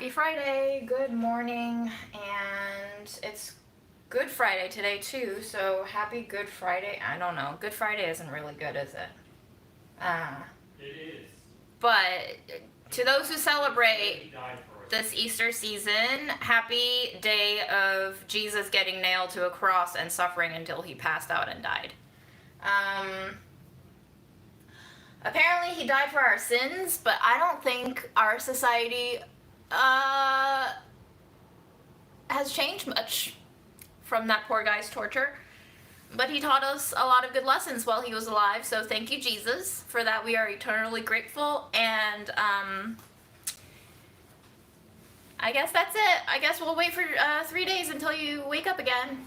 Happy Friday, good morning, and it's Good Friday today too, so happy Good Friday. I don't know, Good Friday isn't really good, is it? It is. But to those who celebrate this Easter season, happy day of Jesus getting nailed to a cross and suffering until he passed out and died. Apparently he died for our sins, but I don't think our society has changed much from that poor guy's torture. But he taught us a lot of good lessons while he was alive, so thank you, Jesus. For that we are eternally grateful, and I guess that's it. I guess we'll wait for 3 days until you wake up again.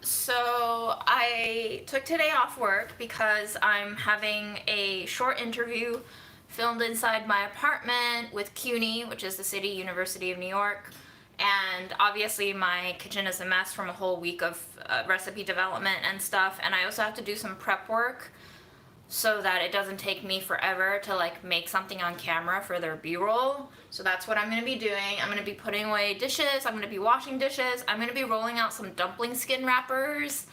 So I took today off work because I'm having a short interview filmed inside my apartment with CUNY, which is the City University of New York. And obviously my kitchen is a mess from a whole week of recipe development and stuff. And I also have to do some prep work so that it doesn't take me forever to like make something on camera for their B-roll. So that's what I'm going to be doing. I'm going to be putting away dishes, I'm going to be washing dishes, I'm going to be rolling out some dumpling skin wrappers.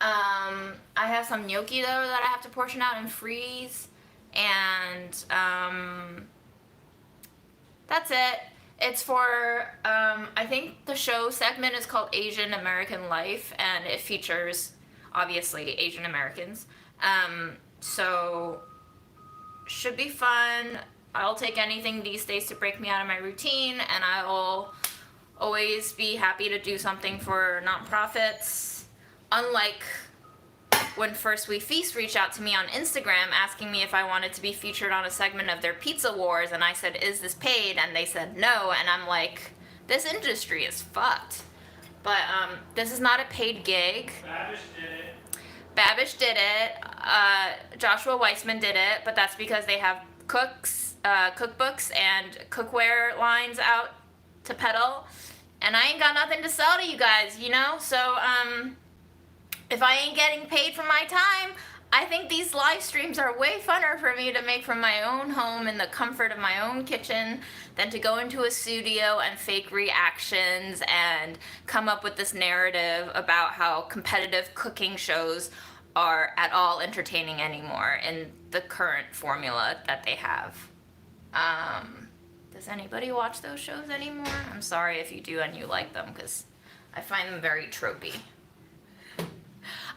I have some gnocchi though that I have to portion out and freeze, and that's it. It's for, I think the show segment is called Asian American Life, and it features obviously Asian Americans. So, should be fun. I'll take anything these days to break me out of my routine, and I will always be happy to do something for nonprofits. Unlike when First We Feast reached out to me on Instagram asking me if I wanted to be featured on a segment of their Pizza Wars, and I said, is this paid? And they said no, and I'm like, this industry is fucked. But this is not a paid gig. Babish did it. Joshua Weissman did it, but that's because they have cookbooks and cookware lines out to peddle, and I ain't got nothing to sell to you guys, you know? So, if I ain't getting paid for my time, I think these live streams are way funner for me to make from my own home in the comfort of my own kitchen than to go into a studio and fake reactions and come up with this narrative about how competitive cooking shows are at all entertaining anymore in the current formula that they have. Does anybody watch those shows anymore? I'm sorry if you do and you like them, because I find them very tropey.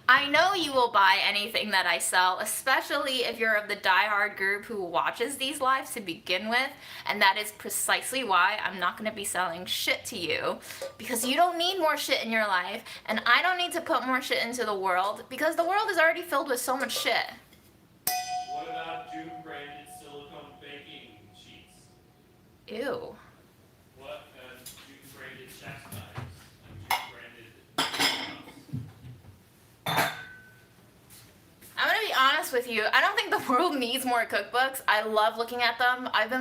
I know you will buy anything that I sell, especially if you're of the diehard group who watches these lives to begin with, and that is precisely why I'm not going to be selling shit to you, because you don't need more shit in your life, and I don't need to put more shit into the world, because the world is already filled with so much shit. What about Duke-branded silicone baking sheets? Ew. What Duke-branded chef's knives? Duke-branded I'm gonna be honest with you. I don't think the world needs more cookbooks. I love looking at them. I've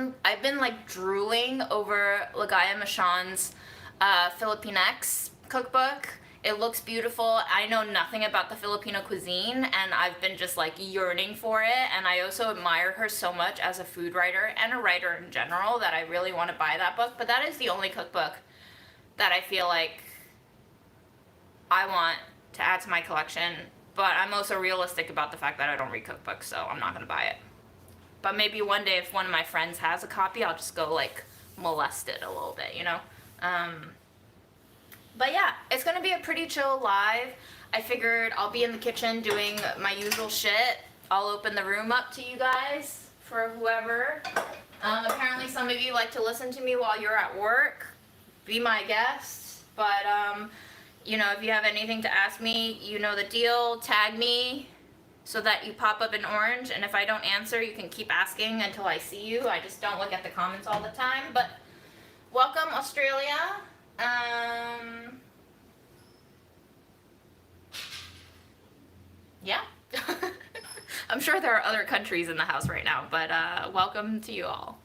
been like drooling over Lagaya Machan's Filipinx cookbook. It looks beautiful. I know nothing about the Filipino cuisine, and I've been just like yearning for it. And I also admire her so much as a food writer and a writer in general that I really want to buy that book. But that is the only cookbook that I feel like I want to add to my collection. But I'm also realistic about the fact that I don't read cookbooks, so I'm not going to buy it. But maybe one day if one of my friends has a copy, I'll just go, like, molest it a little bit, you know? But yeah, it's going to be a pretty chill live. I figured I'll be in the kitchen doing my usual shit. I'll open the room up to you guys for whoever. Apparently some of you like to listen to me while you're at work. Be my guest. But, you know, if you have anything to ask me, you know the deal. Tag me so that you pop up in orange, and if I don't answer, you can keep asking until I see you. I just don't look at the comments all the time. But welcome, Australia. Yeah. I'm sure there are other countries in the house right now, but welcome to you all.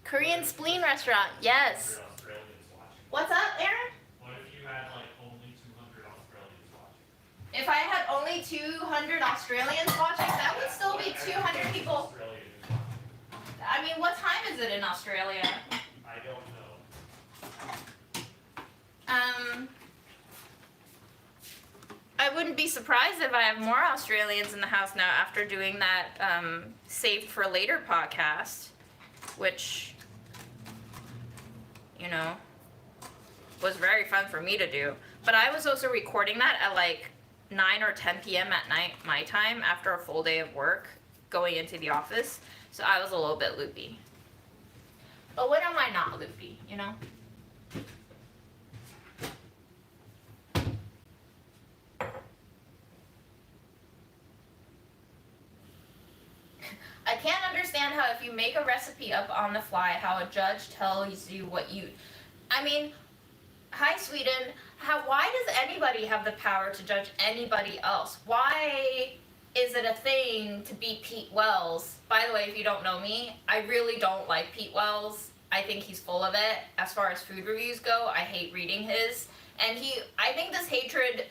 Korean Spleen Restaurant, yes. What's up, Aaron? What if you had like only 200 Australians watching? If I had only 200 Australians watching, that would still be 200 people. Australia. I mean, what time is it in Australia? I don't know. I wouldn't be surprised if I have more Australians in the house now after doing that Saved for Later podcast, which, you know, was very fun for me to do. But I was also recording that at like 9 or 10 p.m. at night, my time, after a full day of work, going into the office. So I was a little bit loopy. But when am I not loopy, you know? I can't understand how if you make a recipe up on the fly, how a judge tells you what you... I mean, hi Sweden, why does anybody have the power to judge anybody else? Why is it a thing to be Pete Wells? By the way, if you don't know me, I really don't like Pete Wells. I think he's full of it. As far as food reviews go, I hate reading his. And I think this hatred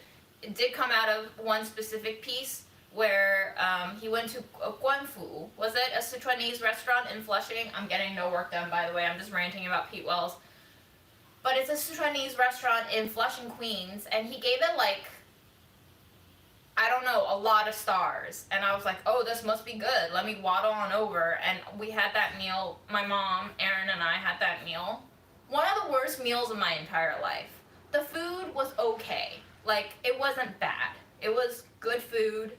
did come out of one specific piece where he went to Guanfu. Was it a Sichuanese restaurant in Flushing? I'm getting no work done, by the way. I'm just ranting about Pete Wells. But it's a Sichuanese restaurant in Flushing, Queens, and he gave it like, I don't know, a lot of stars. And I was like, oh, this must be good. Let me waddle on over. And we had that meal. My mom, Erin, and I had that meal. One of the worst meals of my entire life. The food was okay. Like, it wasn't bad. It was good food.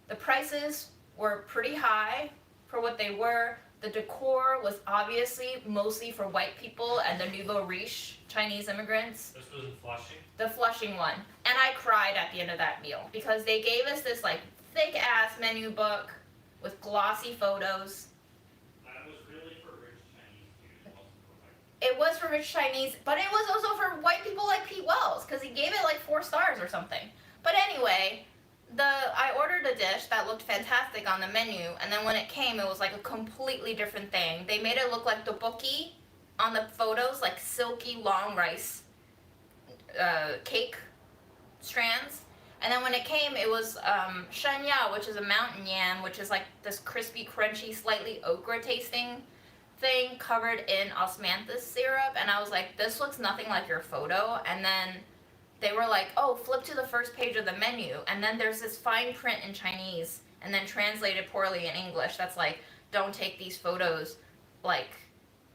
The prices were pretty high for what they were. The decor was obviously mostly for white people and the nouveau riche Chinese immigrants. This was in Flushing? The Flushing one. And I cried at the end of that meal because they gave us this like thick ass menu book with glossy photos. That was really for rich Chinese dudes. It was for rich Chinese, but it was also for white people like Pete Wells because he gave it like 4 stars or something. But anyway, I ordered a dish that looked fantastic on the menu, and then when it came, it was like a completely different thing. They made it look like tteokbokki on the photos, like silky long rice cake strands. And then when it came, it was shanya, which is a mountain yam, which is like this crispy, crunchy, slightly okra tasting thing covered in osmanthus syrup. And I was like, this looks nothing like your photo. And then they were like, oh, flip to the first page of the menu. And then there's this fine print in Chinese and then translated poorly in English that's like, don't take these photos like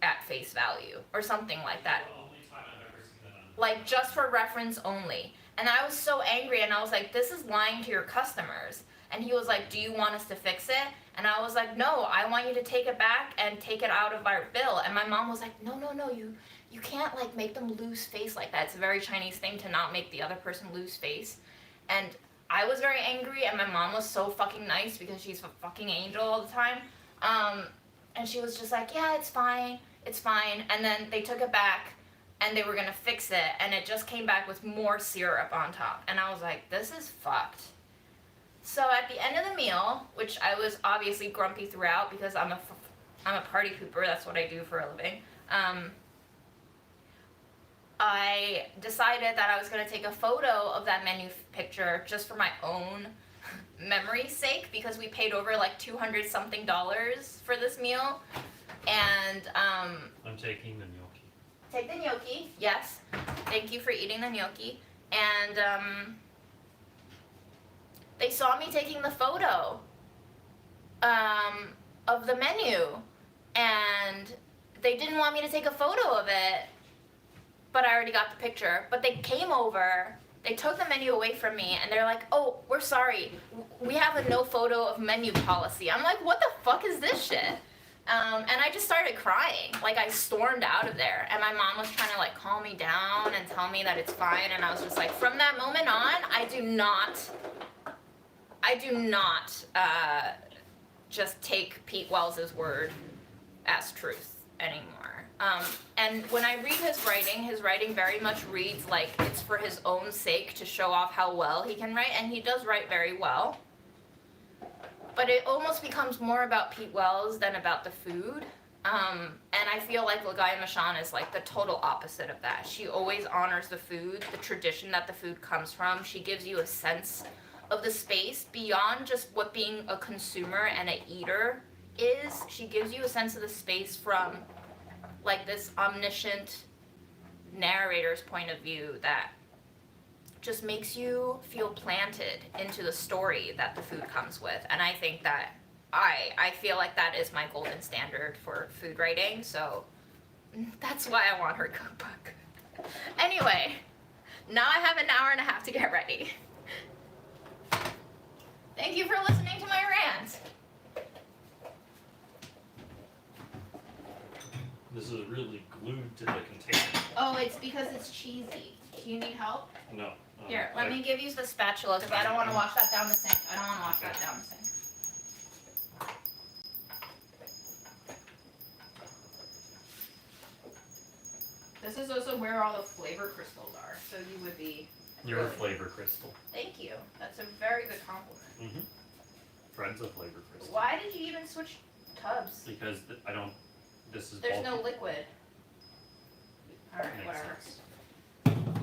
at face value or something like that. The only time I've ever seen that on Like just for reference only. And I was so angry and I was like, this is lying to your customers. And he was like, do you want us to fix it? And I was like, no, I want you to take it back and take it out of our bill. And my mom was like, no, you can't like make them lose face like that. It's a very Chinese thing to not make the other person lose face. And I was very angry and my mom was so fucking nice because she's a fucking angel all the time. And she was just like, yeah, it's fine. And then they took it back and they were gonna fix it and it just came back with more syrup on top. And I was like, this is fucked. So at the end of the meal, which I was obviously grumpy throughout because I'm a party pooper, that's what I do for a living. I decided that I was going to take a photo of that menu picture just for my own memory's sake because we paid over like $200 something for this meal. And I'm taking the gnocchi. Take the gnocchi, yes. Thank you for eating the gnocchi. And they saw me taking the photo of the menu. And they didn't want me to take a photo of it. But I already got the picture. But they came over, they took the menu away from me, and they're like, oh, we're sorry. We have a no photo of menu policy. I'm like, what the fuck is this shit? And I just started crying. Like, I stormed out of there. And my mom was trying to, like, calm me down and tell me that it's fine. And I was just like, from that moment on, I do not just take Pete Wells' word as truth anymore. And when I read his writing very much reads like it's for his own sake to show off how well he can write, and he does write very well. But it almost becomes more about Pete Wells than about the food. And And I feel like Lagaya Machan is like the total opposite of that. She always honors the food, the tradition that the food comes from. She gives you a sense of the space beyond just what being a consumer and a eater is. She gives you a sense of the space from like this omniscient narrator's point of view that just makes you feel planted into the story that the food comes with. And I think that I feel like that is my golden standard for food writing, so that's why I want her cookbook. Anyway, now I have an hour and a half to get ready. Thank you for listening to my rant. This is really glued to the container. Oh, it's because it's cheesy. Do you need help? No. Here, let me give you the spatula because I don't want to wash that down the sink. I don't want to wash that down the sink. This is also where all the flavor crystals are, so you would be... Your flavor crystal. Thank you. That's a very good compliment. Mm-hmm. Friends of flavor crystal. Why did you even switch tubs? Because I don't... This is There's bulky. no liquid. Alright, Makes whatever. sense.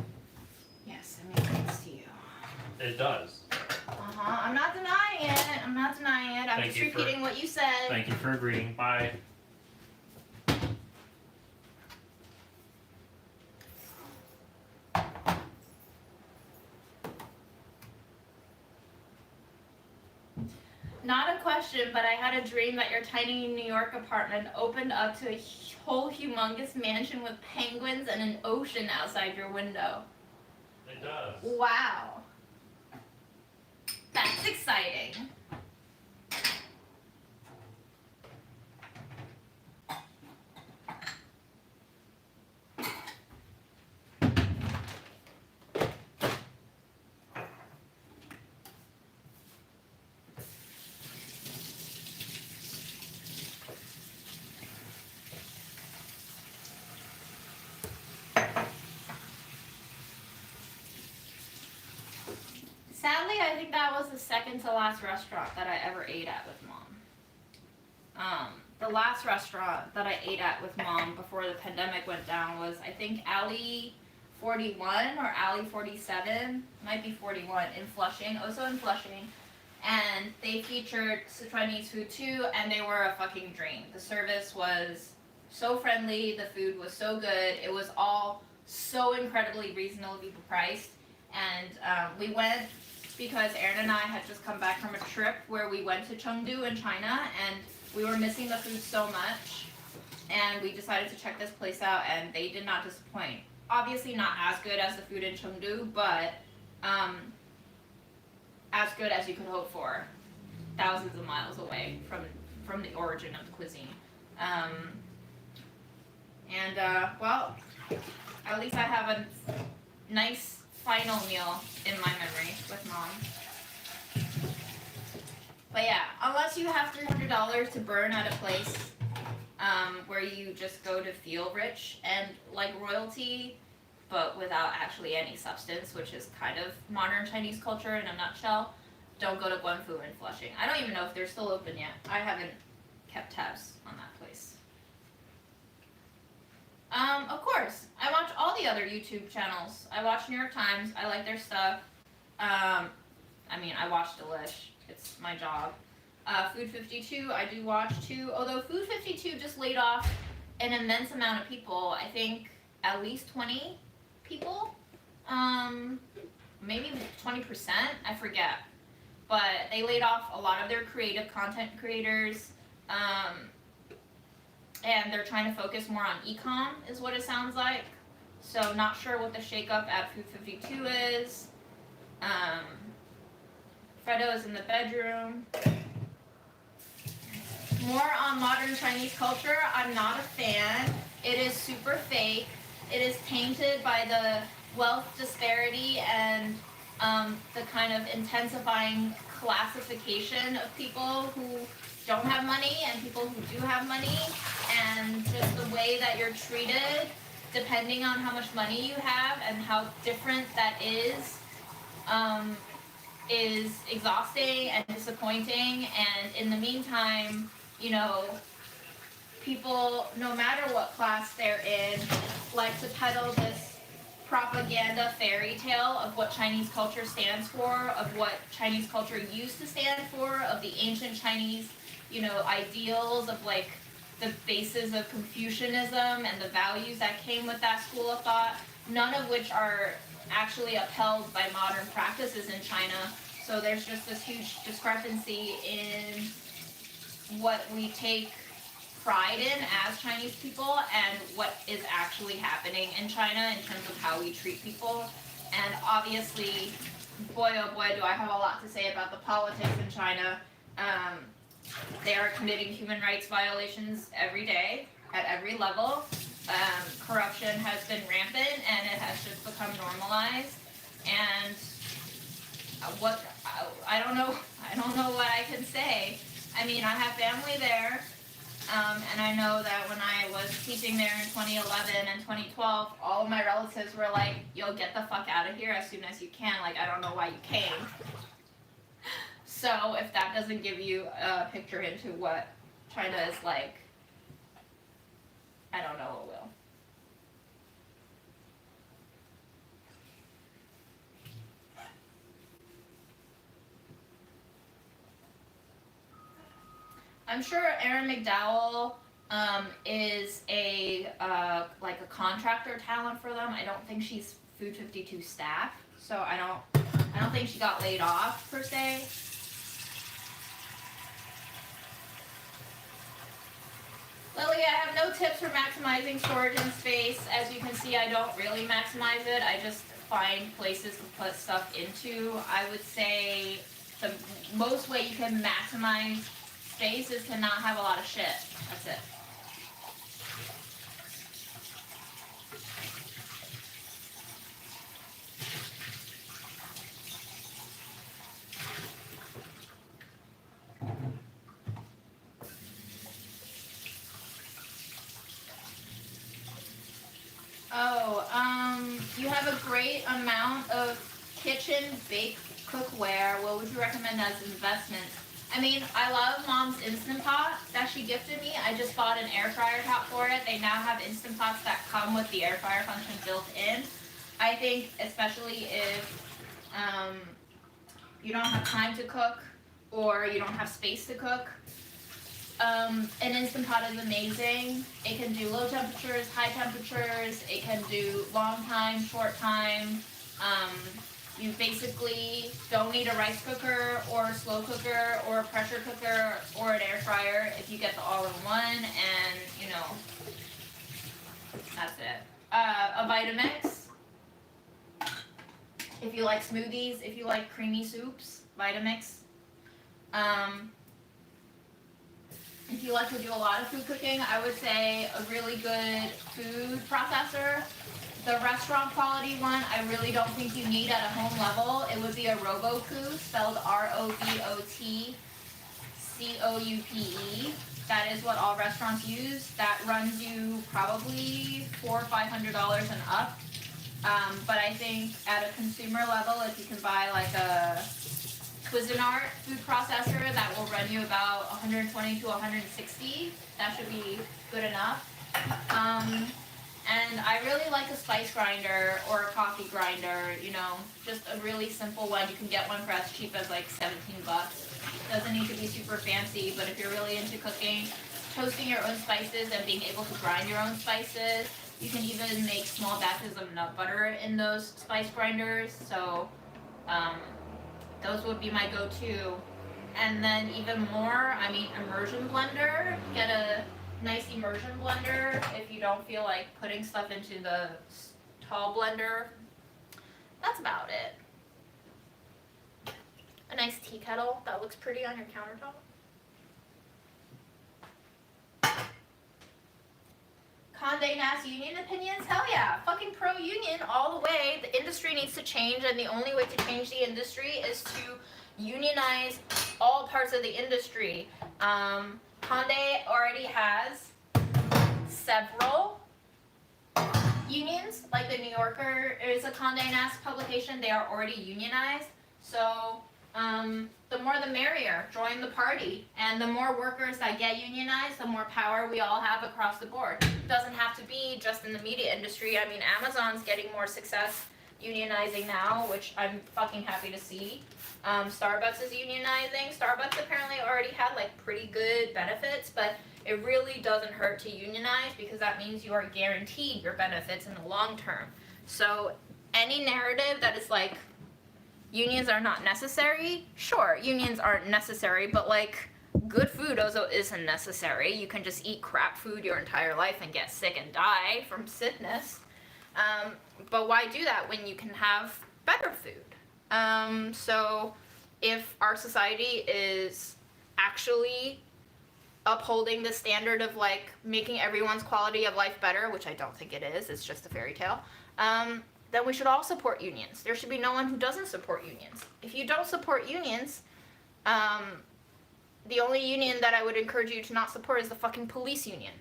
Yes, it makes sense to you. It does. Uh-huh. I'm not denying it. I'm not denying it. I'm Thank just you for- repeating what you said. Thank you for agreeing. Bye. Not a question, but I had a dream that your tiny New York apartment opened up to a whole humongous mansion with penguins and an ocean outside your window. It does. Wow. That's exciting. Sadly, I think that was the second to last restaurant that I ever ate at with Mom. The last restaurant that I ate at with Mom before the pandemic went down was, I think, Alley 41 or Alley 47, might be 41, in Flushing, also in Flushing. And they featured Sichuanese food too, and they were a fucking dream. The service was so friendly, the food was so good, it was all so incredibly reasonably priced. And we went because Aaron and I had just come back from a trip where we went to Chengdu in China, and we were missing the food so much, and we decided to check this place out, and they did not disappoint. Obviously not as good as the food in Chengdu, but as good as you could hope for, thousands of miles away from the origin of the cuisine. Well, at least I have a nice final meal in my memory with Mom. But yeah, unless you have $300 to burn at a place where you just go to feel rich and like royalty, but without actually any substance, which is kind of modern Chinese culture in a nutshell, don't go to Guanfu in Flushing. I don't even know if they're still open yet. I haven't kept tabs on that place. Of course, I watch all the other YouTube channels. I watch New York Times. I like their stuff. I watch Delish. It's my job. Food 52, I do watch too. Although Food 52 just laid off an immense amount of people. I think at least 20 people. Maybe 20%. I forget. But they laid off a lot of their creative content creators. And they're trying to focus more on e-com, is what it sounds like. So not sure what the shakeup at Food 52 is. Fredo is in the bedroom. More on modern Chinese culture. I'm not a fan. It is super fake. It is tainted by the wealth disparity and the kind of intensifying classification of people who don't have money and people who do have money, and just the way that you're treated depending on how much money you have and how different that is exhausting and disappointing. And in the meantime, people, no matter what class they're in, like to peddle this propaganda fairy tale of what Chinese culture stands for, of what Chinese culture used to stand for, of the ancient Chinese, ideals of like the basis of Confucianism and the values that came with that school of thought, none of which are actually upheld by modern practices in China. So there's just this huge discrepancy in what we take pride in as Chinese people and what is actually happening in China in terms of how we treat people. And obviously, boy oh boy, do I have a lot to say about the politics in China. They are committing human rights violations every day at every level. Corruption has been rampant and it has just become normalized. And I don't know what I can say. I mean, I have family there. And I know that when I was teaching there in 2011 and 2012, all of my relatives were like, yo, get the fuck out of here as soon as you can. Like, I don't know why you came. So if that doesn't give you a picture into what China is like, I don't know what will. I'm sure Erin McDowell is a contractor talent for them. I don't think she's Food 52 staff, so I don't think she got laid off per se. Lily, I have no tips for maximizing storage and space. As you can see, I don't really maximize it. I just find places to put stuff into. I would say the most way you can maximize space is to not have a lot of shit. That's it. You have a great amount of kitchen bake cookware. What would you recommend as investments? I mean, I love Mom's Instant Pot that she gifted me. I just bought an air fryer top for it. They now have Instant Pots that come with the air fryer function built in. I think especially if you don't have time to cook or you don't have space to cook, an Instant Pot is amazing. It can do low temperatures, high temperatures. It can do long time, short time. You basically don't need a rice cooker or a slow cooker or a pressure cooker or an air fryer if you get the all-in-one, and that's it. A Vitamix. If you like smoothies, if you like creamy soups, Vitamix. If you like to do a lot of food cooking, I would say a really good food processor. The restaurant quality one, I really don't think you need at a home level. It would be a Robocoupe, spelled ROBOTCOUPE. That is what all restaurants use. That runs you probably $400 or $500 and up. But I think at a consumer level, if you can buy like a Cuisinart food processor, that will run you about $120 to $160. That should be good enough. And I really like a spice grinder or a coffee grinder, just a really simple one. You can get one for as cheap as like $17. Doesn't need to be super fancy, but if you're really into cooking, toasting your own spices and being able to grind your own spices, you can even make small batches of nut butter in those spice grinders. So those would be my go-to. And then even more, immersion blender. Get a nice immersion blender if you don't feel like putting stuff into the tall blender. That's about it. A nice tea kettle that looks pretty on your countertop. Condé Nast union opinions? Hell yeah. Fucking pro-union all the way. The industry needs to change, and the only way to change the industry is to unionize all parts of the industry. Condé already has several unions, like the New Yorker is a Condé Nast publication. They are already unionized. So The more the merrier. Join the party. And the more workers that get unionized, the more power we all have across the board. It doesn't have to be just in the media industry. I mean, Amazon's getting more success unionizing now, which I'm fucking happy to see. Starbucks is unionizing. Starbucks apparently already had like pretty good benefits, but it really doesn't hurt to unionize because that means you are guaranteed your benefits in the long term. So any narrative that is like unions are not necessary, sure, unions aren't necessary, but like good food also isn't necessary. You can just eat crap food your entire life and get sick and die from sickness. But why do that when you can have better food? So if our society is actually upholding the standard of like making everyone's quality of life better, which I don't think it is, it's just a fairy tale, then we should all support unions. There should be no one who doesn't support unions. If you don't support unions, the only union that I would encourage you to not support is the fucking police union.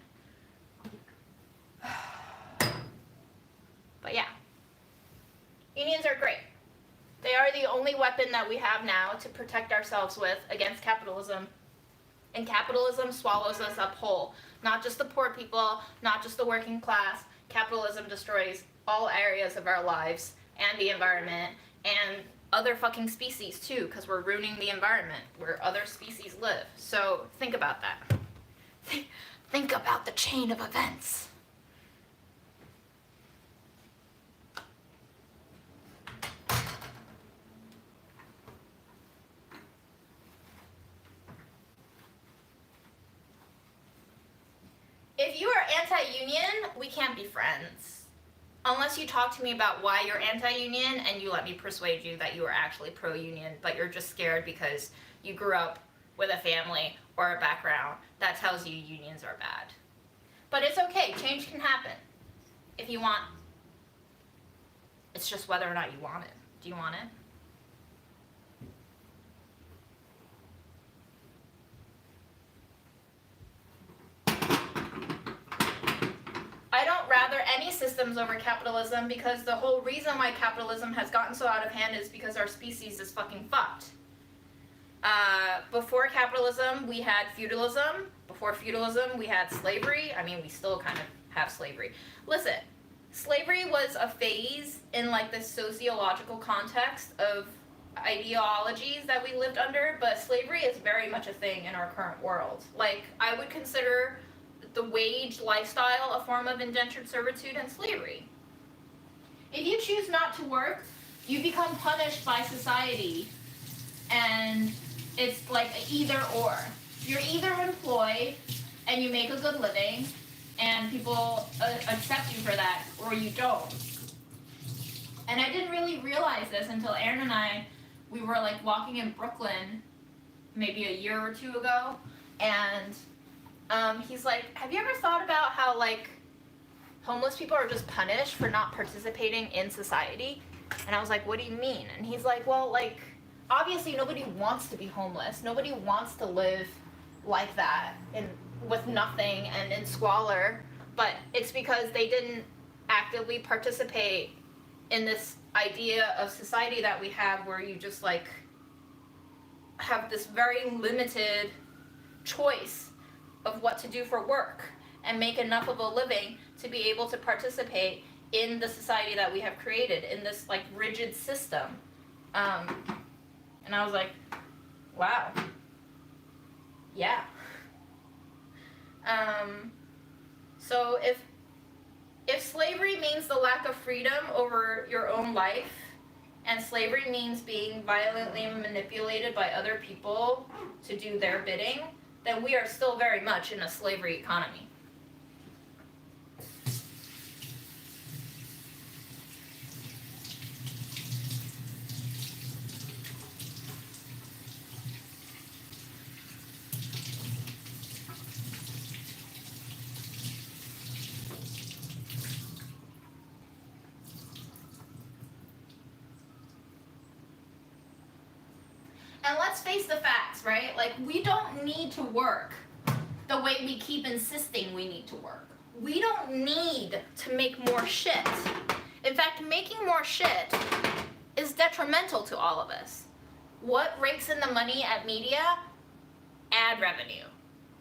But yeah, unions are great. They are the only weapon that we have now to protect ourselves with against capitalism. And capitalism swallows us up whole. Not just the poor people, not just the working class. Capitalism destroys all areas of our lives and the environment and other fucking species too, because we're ruining the environment where other species live. So think about that. Think about the chain of events. If you are anti-union, we can't be friends. Unless you talk to me about why you're anti-union and you let me persuade you that you are actually pro-union, but you're just scared because you grew up with a family or a background that tells you unions are bad. But it's okay, change can happen if you want. It's just whether or not you want it. Do you want it? I don't rather any systems over capitalism because the whole reason why capitalism has gotten so out of hand is because our species is fucking fucked. Before capitalism, we had feudalism. Before feudalism, we had slavery. I mean, we still kind of have slavery. Listen, slavery was a phase in like the sociological context of ideologies that we lived under, but slavery is very much a thing in our current world. Like, I would consider the wage lifestyle a form of indentured servitude and slavery. If you choose not to work, you become punished by society, and it's like either or. You're either employed and you make a good living and people accept you for that, or you don't. And I didn't really realize this until Aaron and I, we were like walking in Brooklyn maybe a year or two ago, and he's like, have you ever thought about how like homeless people are just punished for not participating in society? And I was like, what do you mean? And he's like, well, like, obviously nobody wants to be homeless. Nobody wants to live like that and with nothing and in squalor, but it's because they didn't actively participate in this idea of society that we have, where you just like have this very limited choice of what to do for work and make enough of a living to be able to participate in the society that we have created, in this like rigid system. And I was like, wow, yeah. So if slavery means the lack of freedom over your own life, and slavery means being violently manipulated by other people to do their bidding, then we are still very much in a slavery economy. And let's face the facts, right? Like, we don't need to work the way we keep insisting we need to work. We don't need to make more shit. In fact, making more shit is detrimental to all of us. What rakes in the money at media? Ad revenue,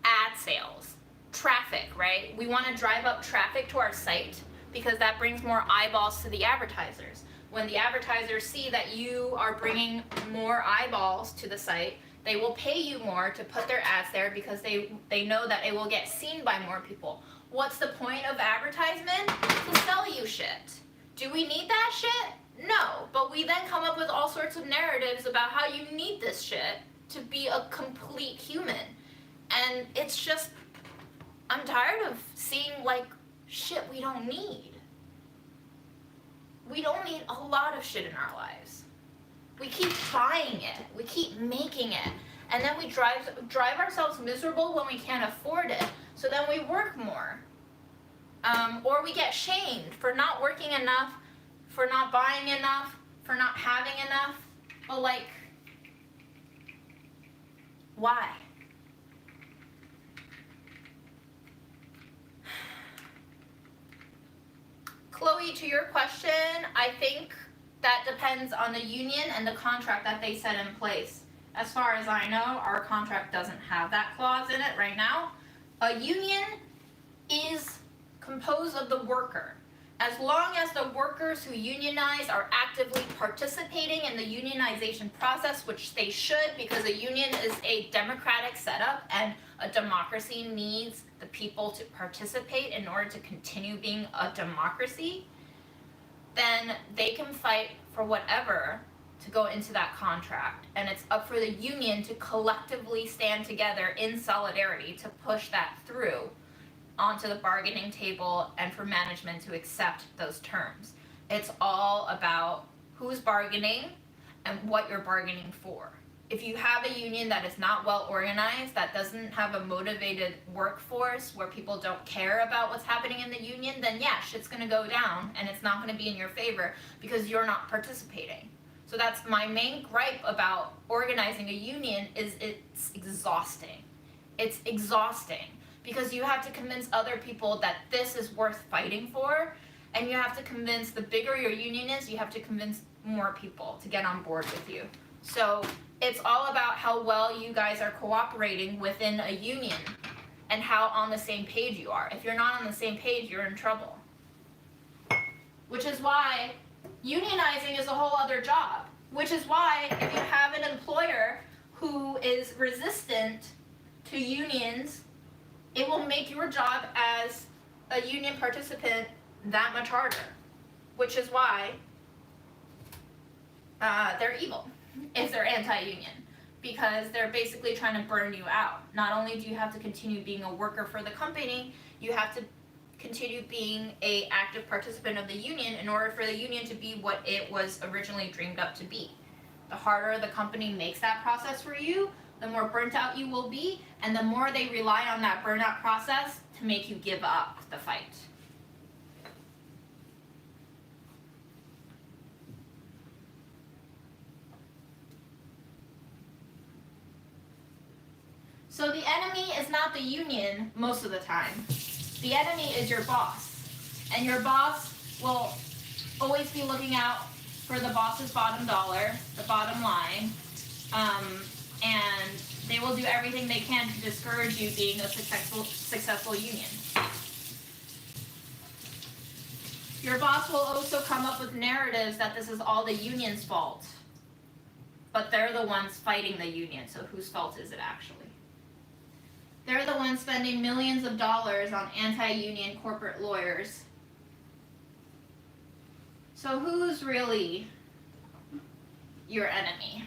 ad sales, traffic, right? We want to drive up traffic to our site because that brings more eyeballs to the advertisers. When the advertisers see that you are bringing more eyeballs to the site, they will pay you more to put their ads there because they know that it will get seen by more people. What's the point of advertisement? To sell you shit. Do we need that shit? No, but we then come up with all sorts of narratives about how you need this shit to be a complete human. And it's just, I'm tired of seeing like shit we don't need. We don't need a lot of shit in our lives. We keep buying it, we keep making it, and then we drive ourselves miserable when we can't afford it, so then we work more. Or we get shamed for not working enough, for not buying enough, for not having enough. But like, why? Chloe, to your question, I think that depends on the union and the contract that they set in place. As far as I know, our contract doesn't have that clause in it right now. A union is composed of the worker. As long as the workers who unionize are actively participating in the unionization process, which they should, because a union is a democratic setup and a democracy needs the people to participate in order to continue being a democracy, then they can fight for whatever to go into that contract. And it's up for the union to collectively stand together in solidarity to push that through onto the bargaining table and for management to accept those terms. It's all about who's bargaining and what you're bargaining for. If you have a union that is not well organized, that doesn't have a motivated workforce, where people don't care about what's happening in the union, then yeah, shit's gonna go down and it's not gonna be in your favor because you're not participating. So that's my main gripe about organizing a union, is it's exhausting. It's exhausting because you have to convince other people that this is worth fighting for, and you have to convince, the bigger your union is, you have to convince more people to get on board with you. So it's all about how well you guys are cooperating within a union and how on the same page you are. If you're not on the same page, you're in trouble. Which is why unionizing is a whole other job. Which is why if you have an employer who is resistant to unions, it will make your job as a union participant that much harder. Which is why they're evil, if they're anti-union. Because they're basically trying to burn you out. Not only do you have to continue being a worker for the company, you have to continue being an active participant of the union in order for the union to be what it was originally dreamed up to be. The harder the company makes that process for you, the more burnt out you will be, and the more they rely on that burnout process to make you give up the fight. So the enemy is not the union most of the time. The enemy is your boss. And your boss will always be looking out for the boss's bottom dollar, the bottom line, and they will do everything they can to discourage you being a successful union. Your boss will also come up with narratives that this is all the union's fault. But they're the ones fighting the union, so whose fault is it actually? They're the ones spending millions of dollars on anti-union corporate lawyers. So who's really your enemy?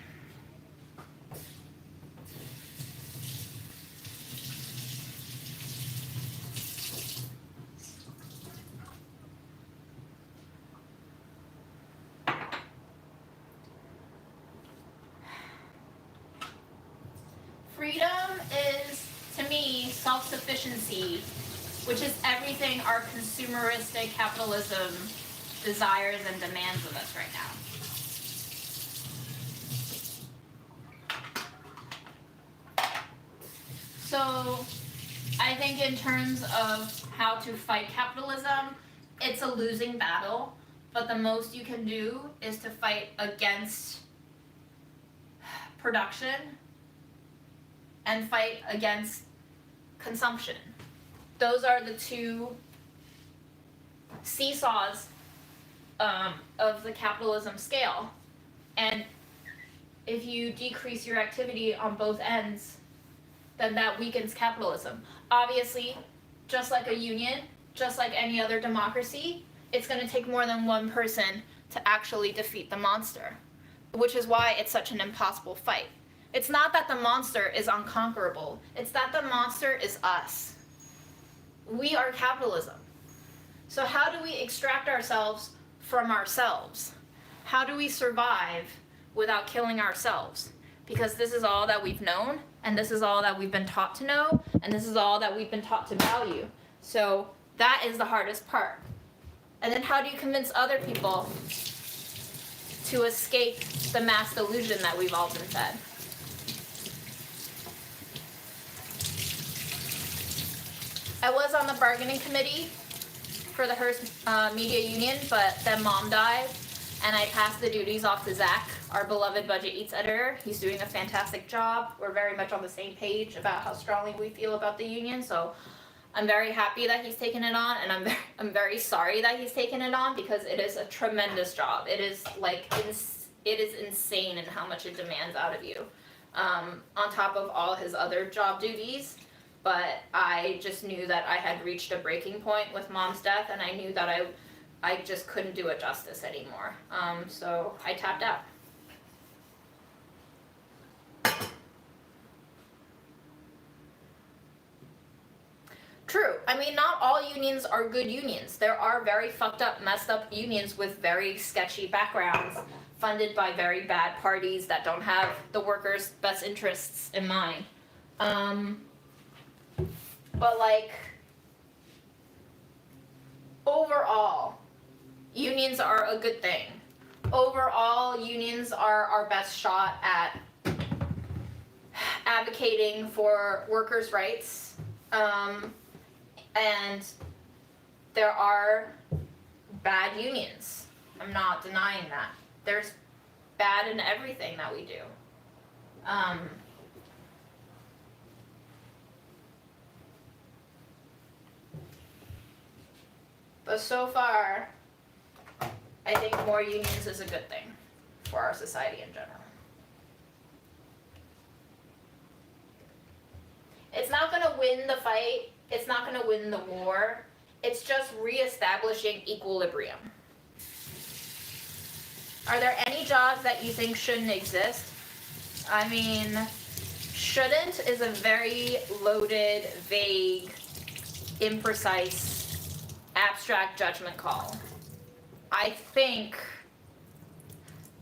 Freedom is, to me, self-sufficiency, which is everything our consumeristic capitalism desires and demands of us right now. So I think in terms of how to fight capitalism, it's a losing battle, but the most you can do is to fight against production and fight against consumption. Those are the two seesaws of the capitalism scale. And if you decrease your activity on both ends, then that weakens capitalism. Obviously, just like a union, just like any other democracy, it's going to take more than one person to actually defeat the monster, which is why it's such an impossible fight. It's not that the monster is unconquerable, it's that the monster is us. We are capitalism. So how do we extract ourselves from ourselves? How do we survive without killing ourselves? Because this is all that we've known, and this is all that we've been taught to know, and this is all that we've been taught to value. So that is the hardest part. And then how do you convince other people to escape the mass delusion that we've all been fed? I was on the bargaining committee for the Hearst Media Union, but then Mom died, and I passed the duties off to Zach, our beloved Budget Eats editor. He's doing a fantastic job. We're very much on the same page about how strongly we feel about the union, so I'm very happy that he's taken it on, and I'm very sorry that he's taken it on, because it is a tremendous job. It is it is insane in how much it demands out of you, on top of all his other job duties. But I just knew that I had reached a breaking point with Mom's death, and I knew that I just couldn't do it justice anymore. So I tapped out. True. I mean, not all unions are good unions. There are very fucked up, messed up unions with very sketchy backgrounds, funded by very bad parties that don't have the workers' best interests in mind. But like, overall, unions are a good thing. Overall, unions are our best shot at advocating for workers' rights. And there are bad unions. I'm not denying that. There's bad in everything that we do. But so far, I think more unions is a good thing for our society in general. It's not going to win the fight. It's not going to win the war. It's just reestablishing equilibrium. Are there any jobs that you think shouldn't exist? I mean, shouldn't is a very loaded, vague, imprecise, abstract judgment call. I think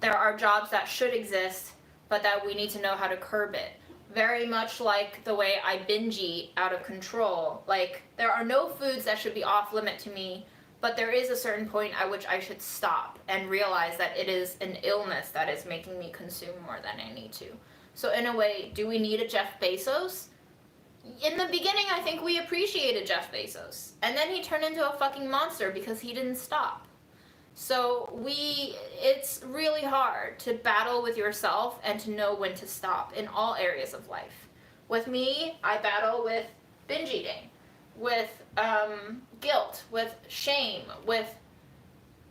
there are jobs that should exist, but that we need to know how to curb it. Very much like the way I binge eat out of control. Like, there are no foods that should be off limit to me, but there is a certain point at which I should stop and realize that it is an illness that is making me consume more than I need to. So in a way, do we need a Jeff Bezos? In the beginning, I think we appreciated Jeff Bezos. And then he turned into a fucking monster because he didn't stop. So it's really hard to battle with yourself and to know when to stop in all areas of life. With me, I battle with binge eating, with guilt, with shame, with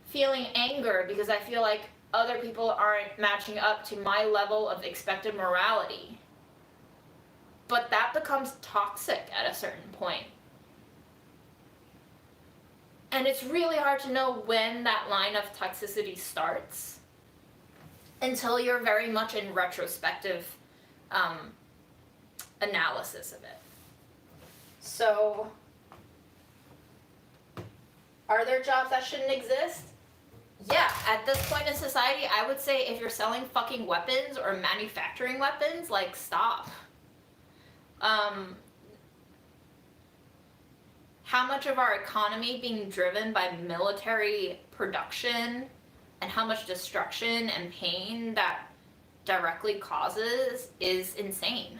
feeling anger because I feel like other people aren't matching up to my level of expected morality. But that becomes toxic at a certain point. And it's really hard to know when that line of toxicity starts until you're very much in retrospective analysis of it. So, are there jobs that shouldn't exist? Yeah, at this point in society, I would say if you're selling fucking weapons or manufacturing weapons, like, stop. How much of our economy being driven by military production and how much destruction and pain that directly causes is insane.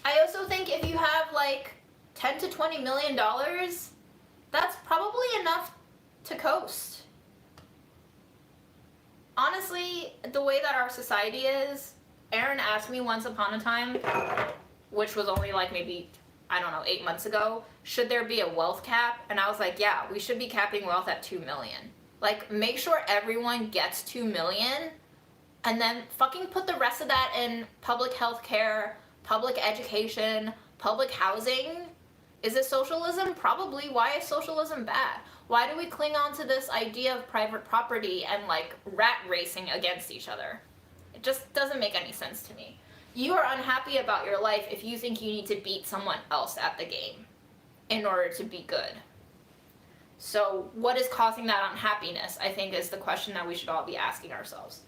I also think if you have like $10 to $20 million, that's Probably enough to coast. Honestly, the way that our society is, Aaron asked me once upon a time, which was only like maybe, I don't know, 8 months ago, should there be a wealth cap? And I was like, yeah, we should be capping wealth at 2 million. Like, make sure everyone gets 2 million, and then fucking put the rest of that in public health care, public education, public housing. Is it socialism? Probably. Why is socialism bad? Why do we cling on to this idea of private property and like rat racing against each other? It just doesn't make any sense to me. You are unhappy about your life if you think you need to beat someone else at the game in order to be good. So what is causing that unhappiness, I think, is the question that we should all be asking ourselves.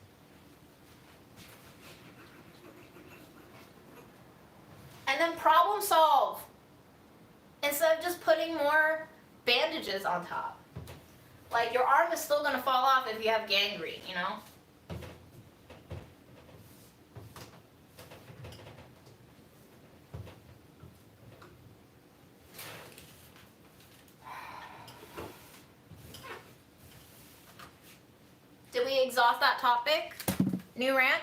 And then problem solve. Instead of just putting more bandages on top. Like, your arm is still gonna fall off if you have gangrene, you know? Did we exhaust that topic? New rant?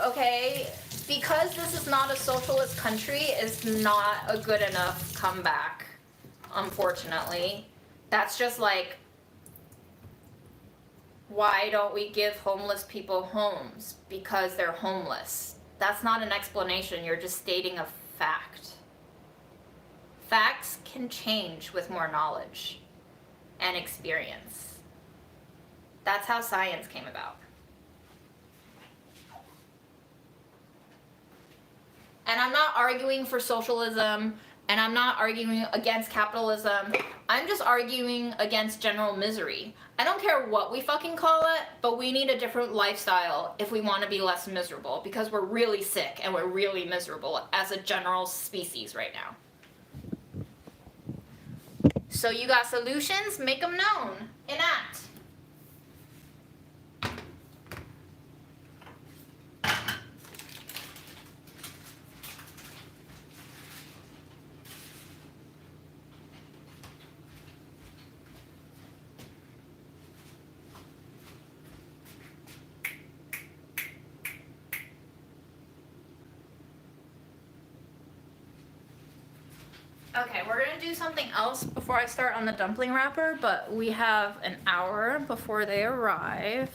Okay, because this is not a socialist country is not a good enough comeback, unfortunately. That's just like, why don't we give homeless people homes? Because they're homeless. That's not an explanation, you're just stating a fact. Facts can change with more knowledge and experience. That's how science came about. And I'm not arguing for socialism, and I'm not arguing against capitalism. I'm just arguing against general misery. I don't care what we fucking call it, but we need a different lifestyle if we want to be less miserable, because we're really sick and we're really miserable as a general species right now. So you got solutions? Make them known. Enact. Okay, we're gonna do something else before I start on the dumpling wrapper, but we have an hour before they arrive,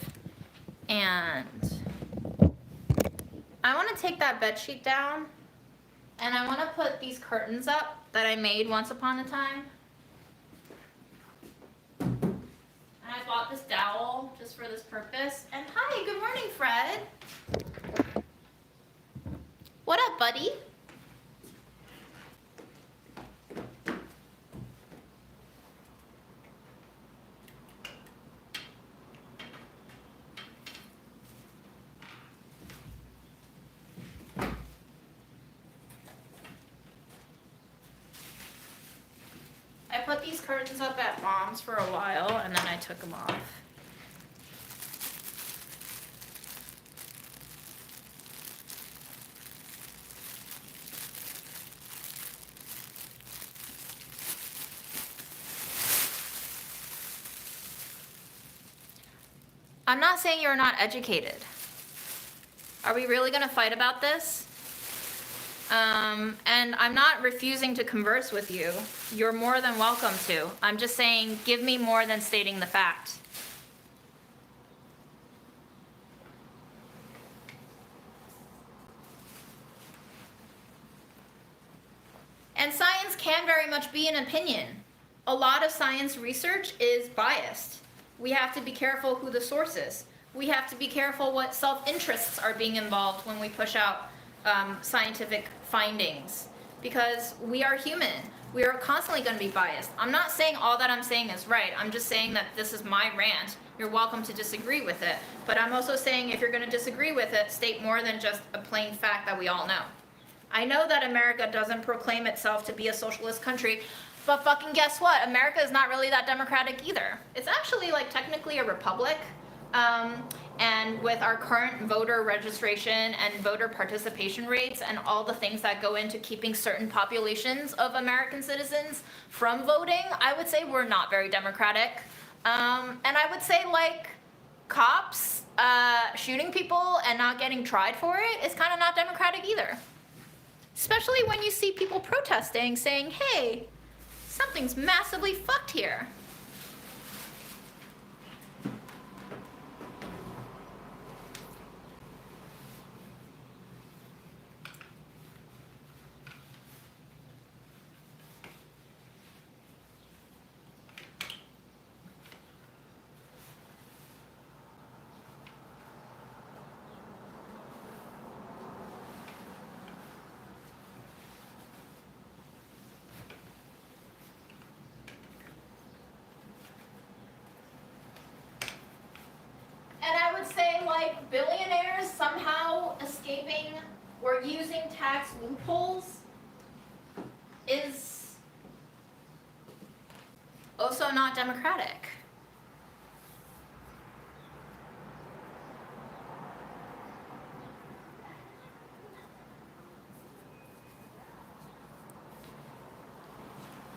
and I want to take that bed sheet down, and I want to put these curtains up that I made once upon a time. And I bought this dowel just for this purpose. And hi, good morning, Fred. What up, buddy? I put these curtains up at Mom's for a while, and then I took them off. I'm not saying you're not educated. Are we really gonna fight about this? And I'm not refusing to converse with you. You're more than welcome to. I'm just saying, give me more than stating the fact. And science can very much be an opinion. A lot of science research is biased. We have to be careful who the source is. We have to be careful what self-interests are being involved when we push out scientific findings, because we are human. We are constantly going to be biased. I'm not saying all that I'm saying is right. I'm just saying that this is my rant. You're welcome to disagree with it. But I'm also saying if you're going to disagree with it, state more than just a plain fact that we all know. I know that America doesn't proclaim itself to be a socialist country, but fucking guess what? America is not really that democratic either. It's actually like technically a republic. And with our current voter registration and voter participation rates and all the things that go into keeping certain populations of American citizens from voting, I would say we're not very democratic. And I would say, like, cops shooting people and not getting tried for it is kind of not democratic either. Especially when you see people protesting saying, hey, something's massively fucked here. And I would say, like, billionaires somehow escaping or using tax loopholes is also not democratic.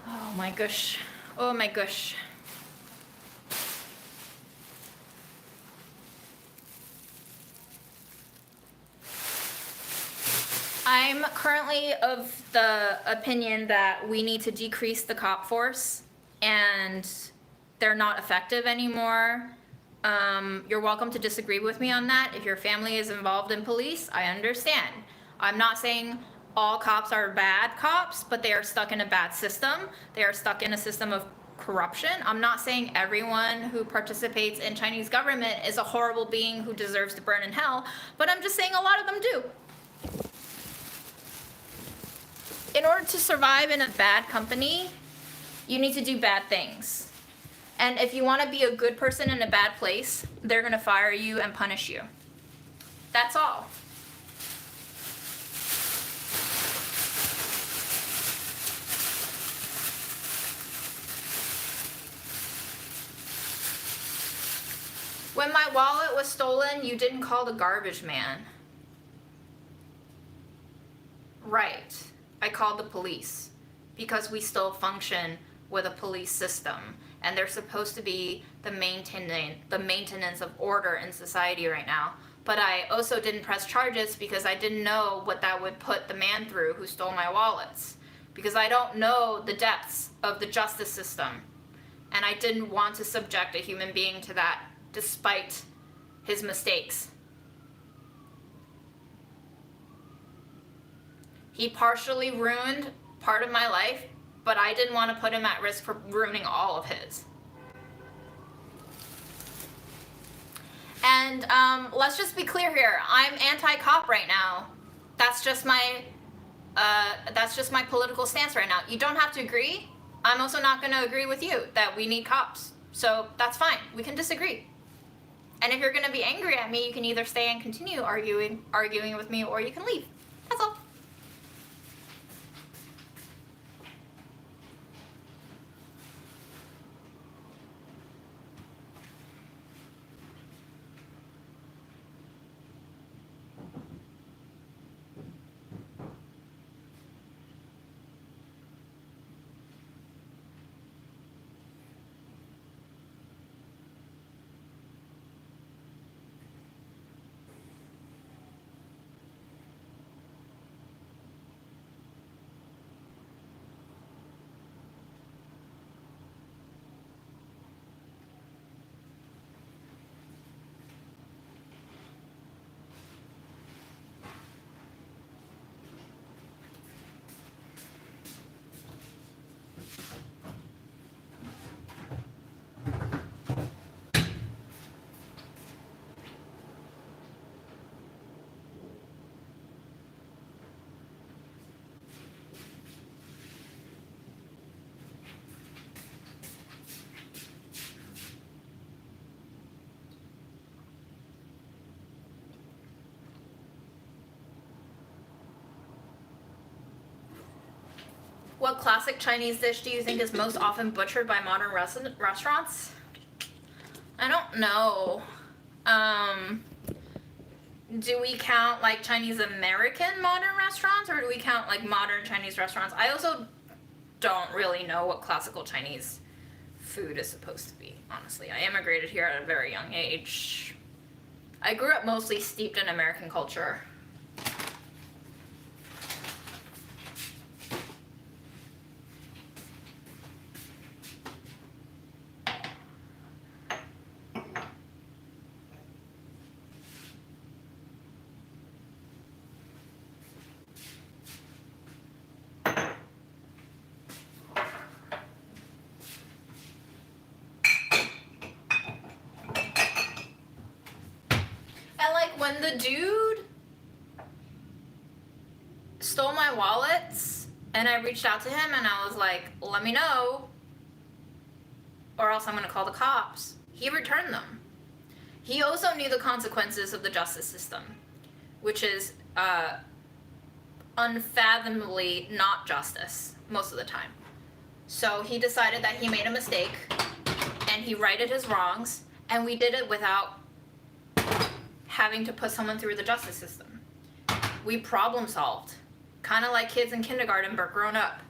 Oh my gosh. Oh my gosh. I'm currently of the opinion that we need to decrease the cop force, and they're not effective anymore. You're welcome to disagree with me on that. If your family is involved in police, I understand. I'm not saying all cops are bad cops, but they are stuck in a bad system. They are stuck in a system of corruption. I'm not saying everyone who participates in Chinese government is a horrible being who deserves to burn in hell, but I'm just saying a lot of them do. In order to survive in a bad company, you need to do bad things. And if you want to be a good person in a bad place, they're going to fire you and punish you. That's all. When my wallet was stolen, you didn't call the garbage man. Right. I called the police because we still function with a police system, and they're supposed to be the maintenance of order in society right now. But I also didn't press charges because I didn't know what that would put the man through who stole my wallets, because I don't know the depths of the justice system, and I didn't want to subject a human being to that despite his mistakes. He partially ruined part of my life, but I didn't want to put him at risk for ruining all of his. And let's just be clear here. I'm anti-cop right now. That's just my political stance right now. You don't have to agree. I'm also not going to agree with you that we need cops. So that's fine. We can disagree. And if you're going to be angry at me, you can either stay and continue arguing with me, or you can leave. That's all. What classic Chinese dish do you think is most often butchered by modern restaurants? I don't know. Do we count like Chinese American modern restaurants, or do we count like modern Chinese restaurants? I also don't really know what classical Chinese food is supposed to be, honestly. I immigrated here at a very young age. I grew up mostly steeped in American culture. And like when the dude stole my wallets and I reached out to him and I was like, let me know or else I'm gonna call the cops. He returned them. He also knew the consequences of the justice system, which is unfathomably not justice most of the time. So he decided that he made a mistake and he righted his wrongs, and we did it without having to put someone through the justice system. We problem solved, kind of like kids in kindergarten but grown up.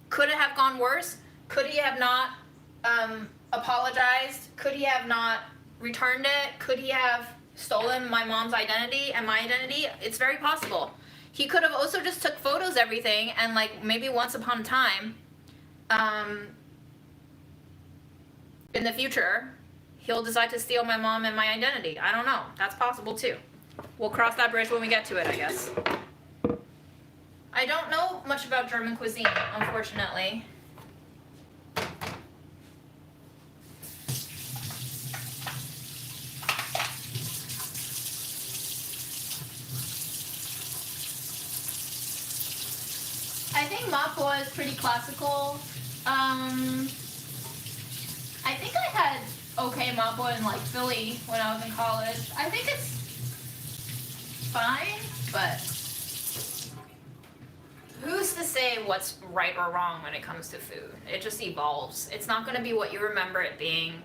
Could it have gone worse? Could he have not apologized? Could he have not returned it? Could he have stolen my mom's identity and my identity? It's very possible. He could have also just took photos, everything, and like maybe once upon a time, in the future, he'll decide to steal my mom and my identity. I don't know. That's possible too. We'll cross that bridge when we get to it, I guess. I don't know much about German cuisine, unfortunately. I think mapo is pretty classical. I think I had okay mapo in like Philly when I was in college. I think it's fine, but who's to say what's right or wrong when it comes to food? It just evolves. It's not going to be what you remember it being.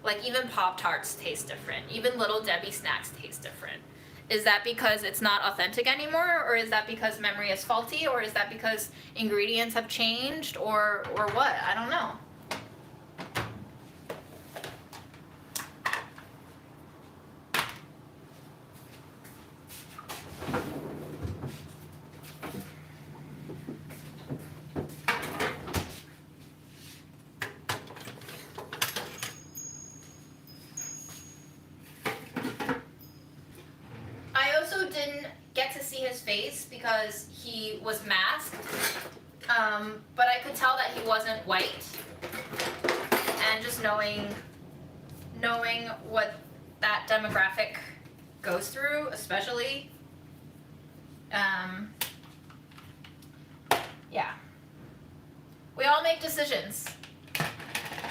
Like even Pop-Tarts taste different. Even Little Debbie snacks taste different. Is that because it's not authentic anymore, or is that because memory is faulty, or is that because ingredients have changed, or what? I don't know. Face because he was masked, but I could tell that he wasn't white, and just knowing what that demographic goes through, especially, yeah, we all make decisions.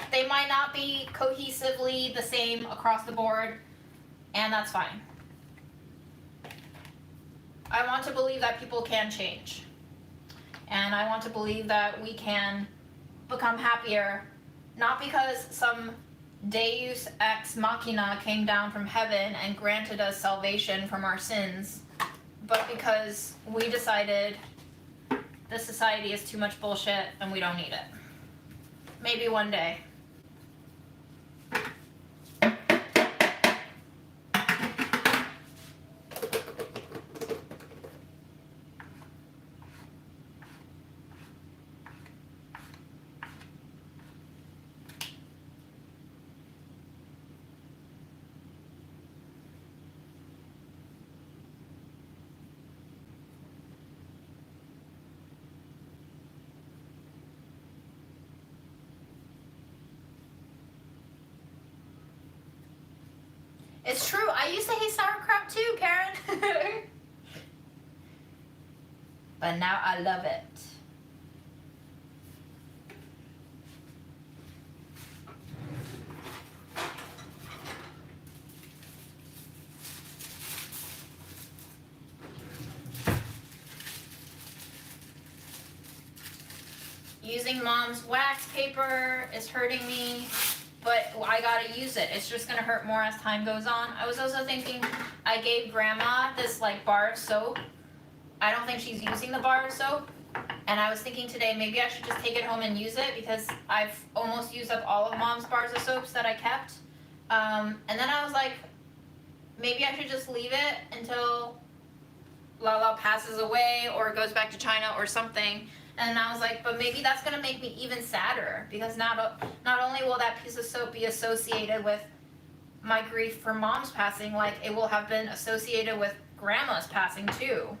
They might not be cohesively the same across the board, and that's fine. I want to believe that people can change. And I want to believe that we can become happier, not because some Deus ex machina came down from heaven and granted us salvation from our sins, but because we decided this society is too much bullshit and we don't need it. Maybe one day. It's true. I used to hate sauerkraut too, Karen. But now I love it. Using mom's wax paper is hurting me. but I gotta use it. It's just gonna hurt more as time goes on. I was also thinking I gave grandma this like bar of soap. I don't think she's using the bar of soap. And I was thinking today maybe I should just take it home and use it because I've almost used up all of mom's bars of soaps that I kept. And then I was like, maybe I should just leave it until Lala passes away or goes back to China or something. And I was like, but maybe that's gonna make me even sadder because not only will that piece of soap be associated with my grief for mom's passing, like it will have been associated with grandma's passing too.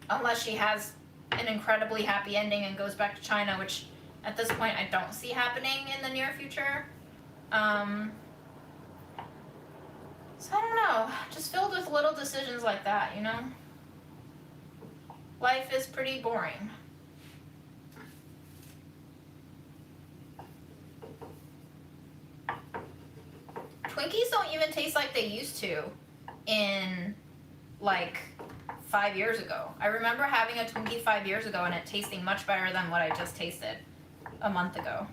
Unless she has an incredibly happy ending and goes back to China, which at this point I don't see happening in the near future. So I don't know, just filled with little decisions like that, you know? Life is pretty boring. Twinkies don't even taste like they used to in like 5 years ago. I remember having a Twinkie 5 years ago and it tasting much better than what I just tasted a month ago.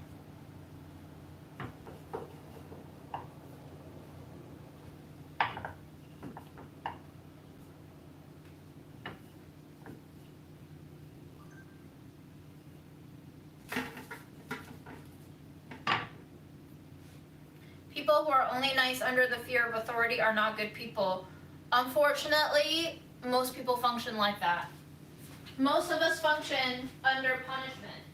People who are only nice under the fear of authority are not good people. Unfortunately, most people function like that. Most of us function under punishment.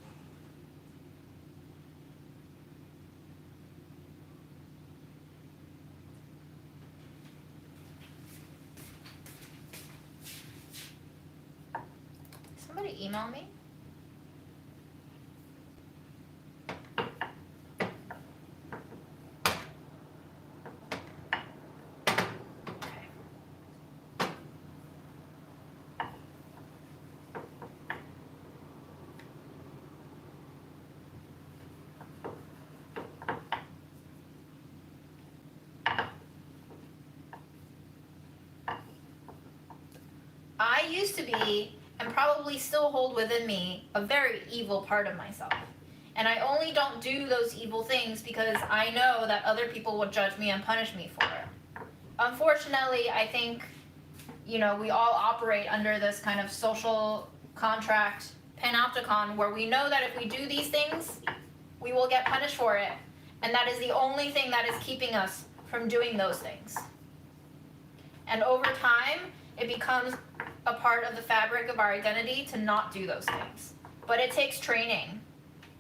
Somebody email me? I used to be, and probably still hold within me, a very evil part of myself. And I only don't do those evil things because I know that other people will judge me and punish me for it. Unfortunately, I think, you know, we all operate under this kind of social contract panopticon where we know that if we do these things, we will get punished for it. And that is the only thing that is keeping us from doing those things. And over time, it becomes a part of the fabric of our identity to not do those things. But it takes training.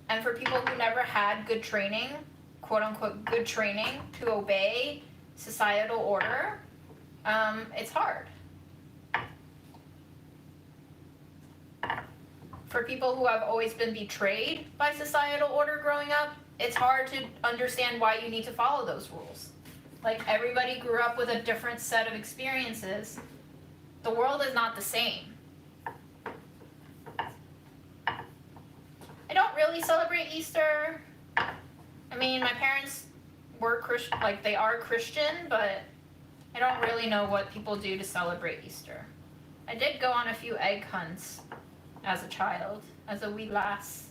And for people who never had good training, quote unquote good training, to obey societal order, it's hard. For people who have always been betrayed by societal order growing up, it's hard to understand why you need to follow those rules. Like, everybody grew up with a different set of experiences. The world is not the same. I don't really celebrate Easter. I mean, my parents were Christian, like they are Christian, but I don't really know what people do to celebrate Easter. I did go on a few egg hunts as a child, as a wee lass.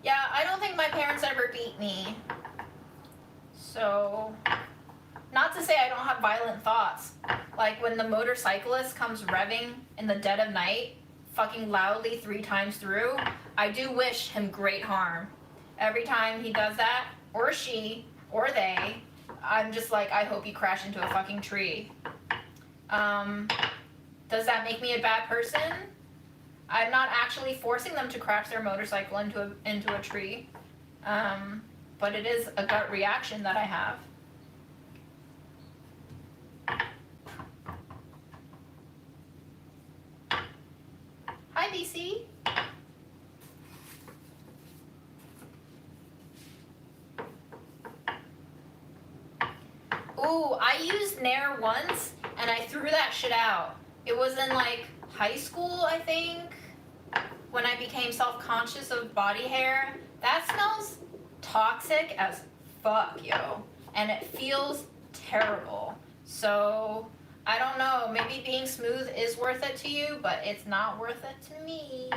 Yeah, I don't think my parents ever beat me. So, not to say I don't have violent thoughts. Like when the motorcyclist comes revving in the dead of night, fucking loudly 3 times through, I do wish him great harm. Every time he does that, or she, or they, I'm just like, I hope you crash into a fucking tree. Does that make me a bad person? I'm not actually forcing them to crash their motorcycle into a tree. But it is a gut reaction that I have. Hi, BC. Ooh, I used Nair once, and I threw that shit out. It was in like high school, I think, when I became self-conscious of body hair. That smells toxic as fuck, yo. And it feels terrible. So, I don't know, maybe being smooth is worth it to you, but it's not worth it to me.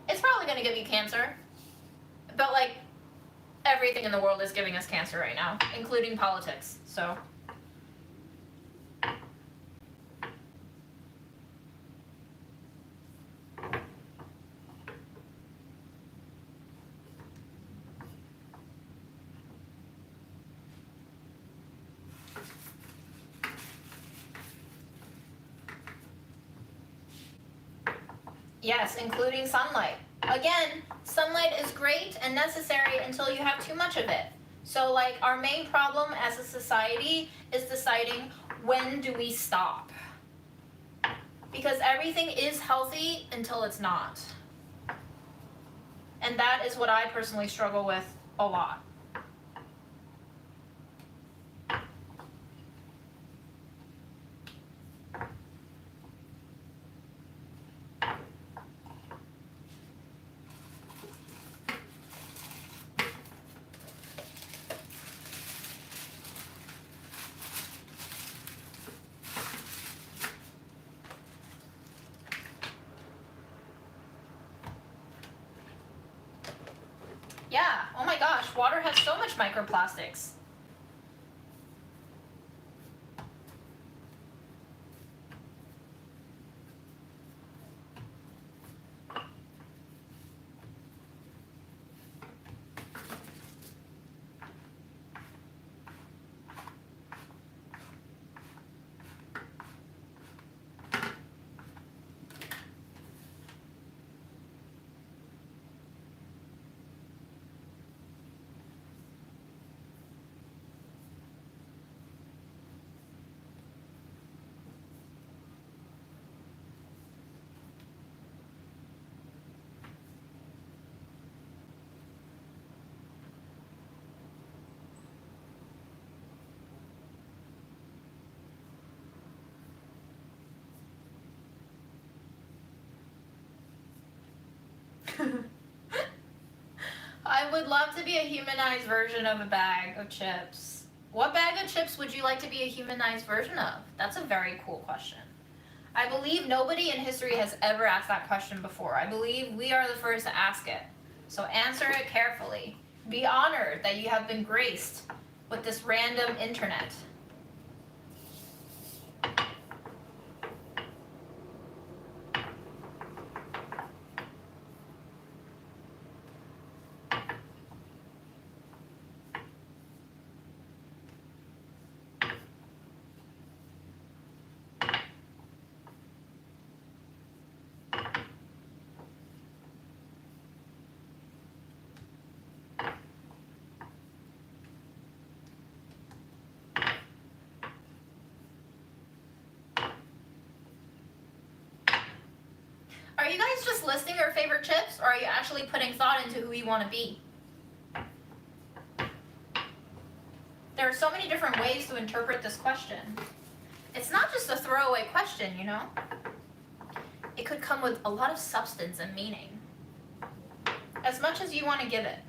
It's probably gonna give you cancer. But like, everything in the world is giving us cancer right now, including politics, so. Yes, including sunlight. Again, sunlight is great and necessary until you have too much of it. So like, our main problem as a society is deciding, when do we stop? Because everything is healthy until it's not. And that is what I personally struggle with a lot. Yeah, oh my gosh, water has so much microplastics. I would love to be a humanized version of a bag of chips. What bag of chips would you like to be a humanized version of? That's a very cool question. I believe nobody in history has ever asked that question before. I believe we are the first to ask it. So answer it carefully. Be honored that you have been graced with this random internet. Are you guys just listing your favorite chips, or are you actually putting thought into who you want to be? There are so many different ways to interpret this question. It's not just a throwaway question, you know? It could come with a lot of substance and meaning. As much as you want to give it.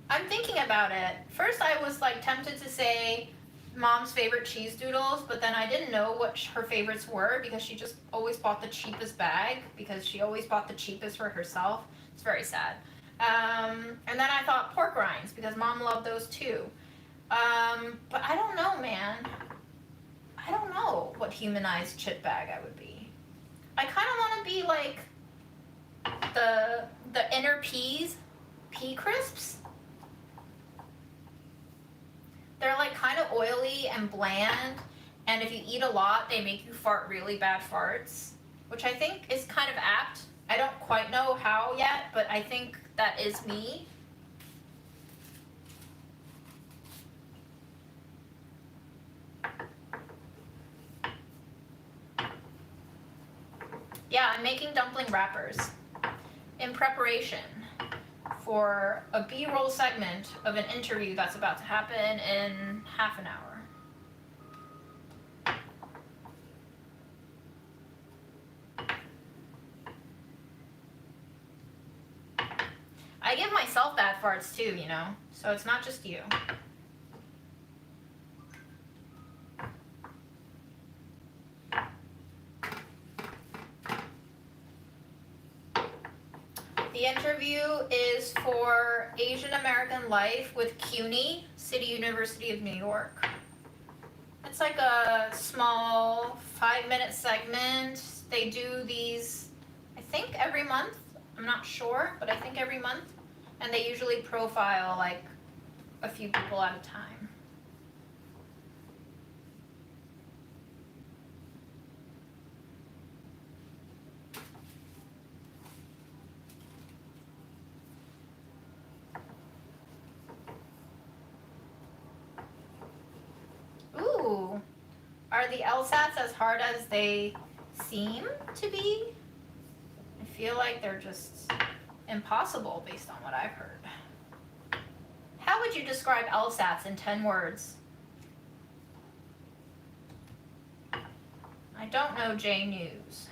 I'm thinking about it. First I was like tempted to say Mom's favorite cheese doodles, but then I didn't know what her favorites were because she just always bought the cheapest bag because she always bought the cheapest for herself. It's very sad. And then I thought pork rinds because Mom loved those too. But I don't know, man. I don't know what humanized chip bag I would be. I kind of want to be like the inner peas, pea crisps. They're like kind of oily and bland, and if you eat a lot, they make you fart really bad farts, which I think is kind of apt. I don't quite know how yet, but I think that is me. Yeah, I'm making dumpling wrappers in preparation for a B-roll segment of an interview that's about to happen in half an hour. I give myself bad farts too, you know, so it's not just you. The interview is for Asian American Life with CUNY, City University of New York. It's like a small 5-minute segment. They do these, I think every month. I'm not sure, but I think every month. And they usually profile like a few people at a time. Ooh, are the LSATs as hard as they seem to be? I feel like they're just impossible based on what I've heard. How would you describe LSATs in 10 words? I don't know J News.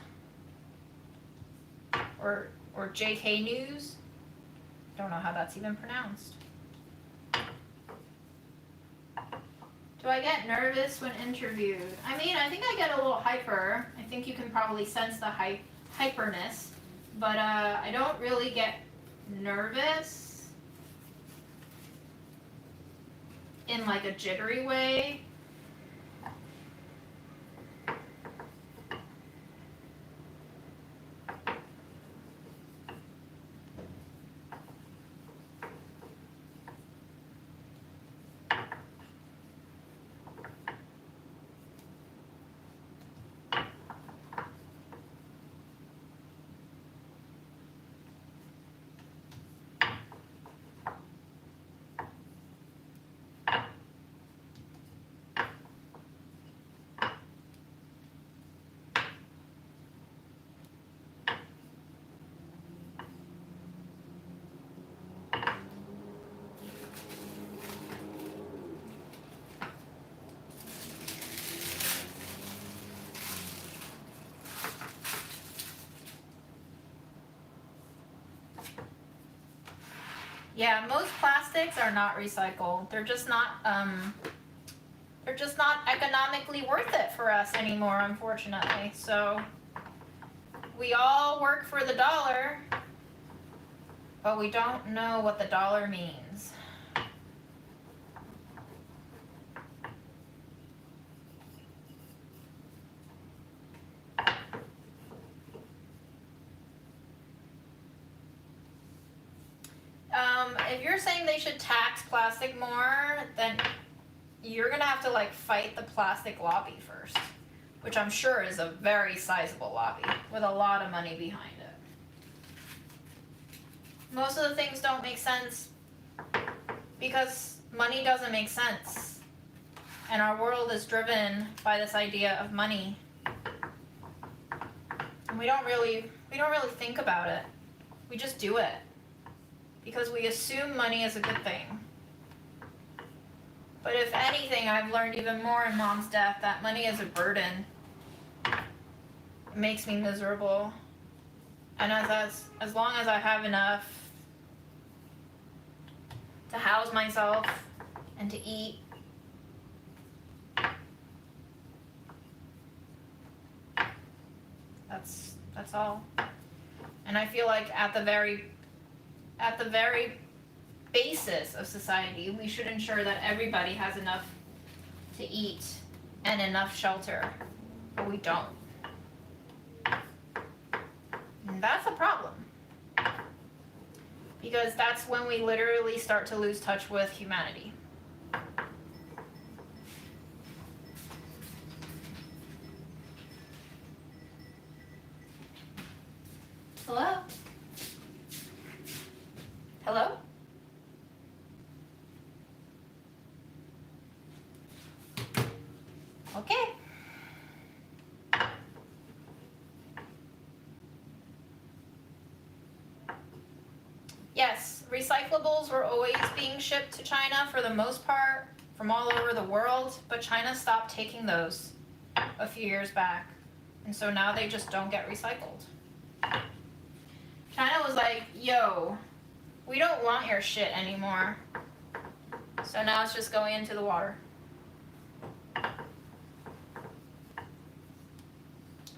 Or JK News. Don't know how that's even pronounced. Do I get nervous when interviewed? I mean, I think I get a little hyper. I think you can probably sense the hyperness. But I don't really get nervous in like a jittery way. Yeah, most plastics are not recycled. They're just not economically worth it for us anymore, unfortunately. So we all work for the dollar, but we don't know what the dollar means. If you're saying they should tax plastic more, then you're gonna have to like fight the plastic lobby first, which I'm sure is a very sizable lobby with a lot of money behind it. Most of the things don't make sense because money doesn't make sense, and our world is driven by this idea of money, and we don't really think about it. We just do it because we assume money is a good thing. But if anything, I've learned even more in Mom's death that money is a burden. It makes me miserable. And as long as I have enough to house myself and to eat, that's all. And I feel like at the very basis of society, we should ensure that everybody has enough to eat and enough shelter, but we don't. And that's a problem, because that's when we literally start to lose touch with humanity. Hello? Hello? Okay. recyclables were always being shipped to China for the most part from all over the world, but China stopped taking those a few years back. And so now they just don't get recycled. China was like, yo, we don't want your shit anymore. So now it's just going into the water.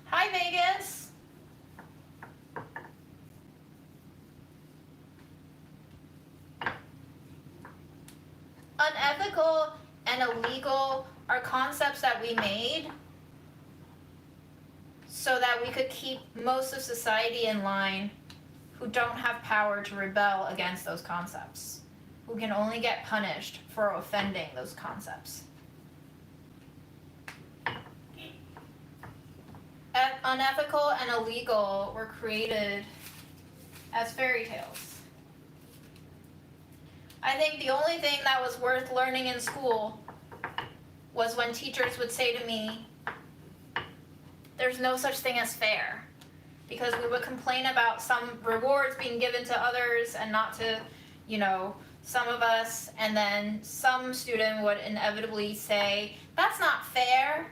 Hi, Vegas. Unethical and illegal are concepts that we made so that we could keep most of society in line who don't have power to rebel against those concepts, who can only get punished for offending those concepts. Unethical and illegal were created as fairy tales. I think the only thing that was worth learning in school was when teachers would say to me, there's no such thing as fair. Because we would complain about some rewards being given to others and not to, some of us. And then some student would inevitably say, that's not fair.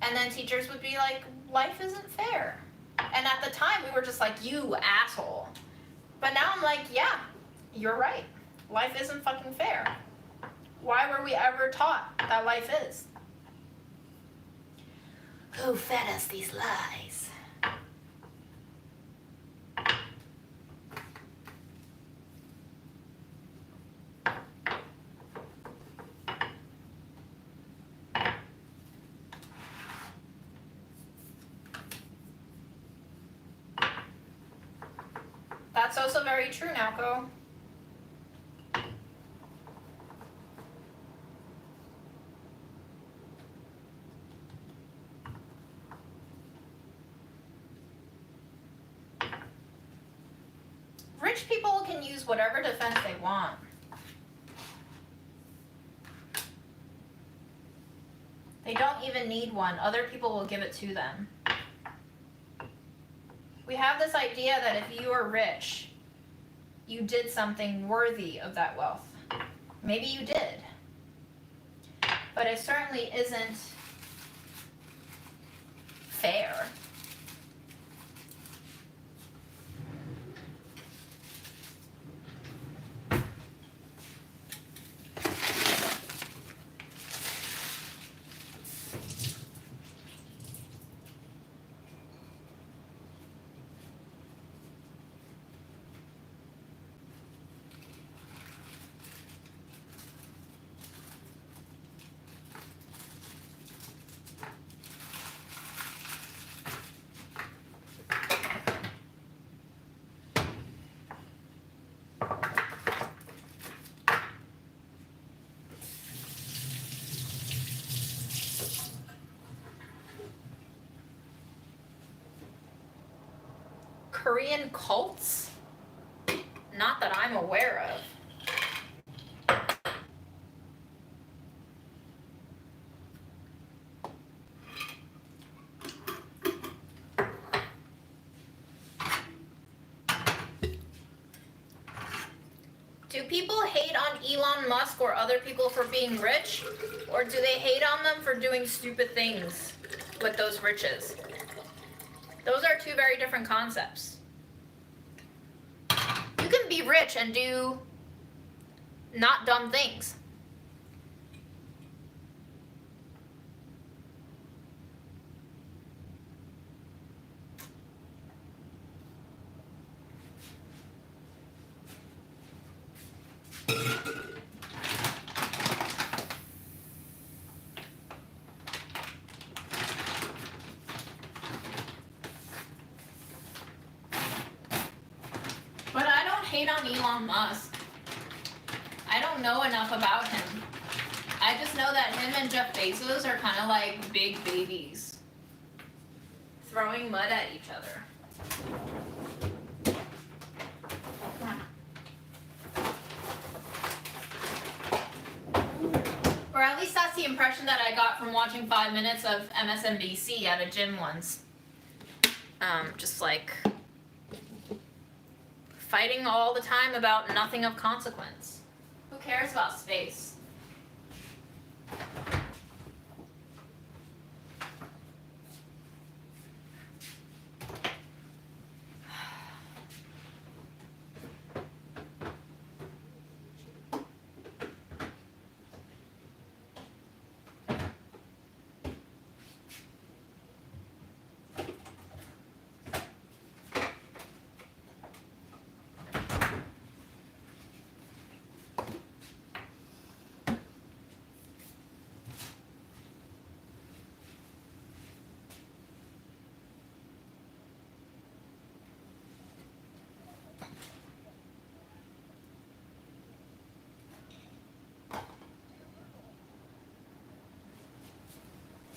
And then teachers would be like, life isn't fair. And at the time, we were just like, you asshole. But now I'm like, yeah, you're right. Life isn't fucking fair. Why were we ever taught that life is? Who fed us these lies? That's also very true, Naoko. Rich people can use whatever defense they want. They don't even need one. Other people will give it to them. We have this idea that if you are rich, you did something worthy of that wealth. Maybe you did. But it certainly isn't fair. Korean cults? Not that I'm aware of. Do people hate on Elon Musk or other people for being rich? Or do they hate on them for doing stupid things with those riches? Those are two very different concepts. You can be rich and do not dumb things. But I don't hate on Elon Musk. I don't know enough about him. I just know that him and Jeff Bezos are kind of like big babies, throwing mud at each other. Or at least that's the impression that I got from watching 5 minutes of MSNBC at a gym once. Just like fighting all the time about nothing of consequence. Who cares about space?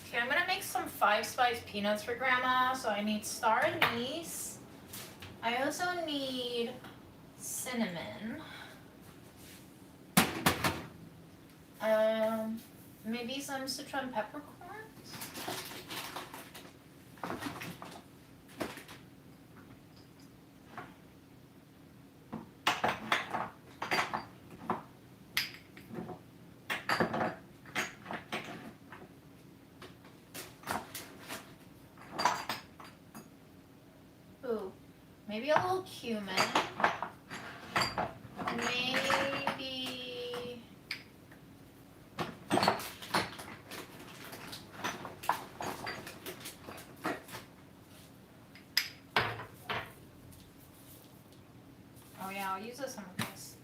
Okay, I'm gonna make some 5-spice peanuts for Grandma, so I need star anise. I also need cinnamon. Maybe some citron peppercorns. Ooh, maybe a little cumin. Maybe. Oh yeah, I'll use some of this.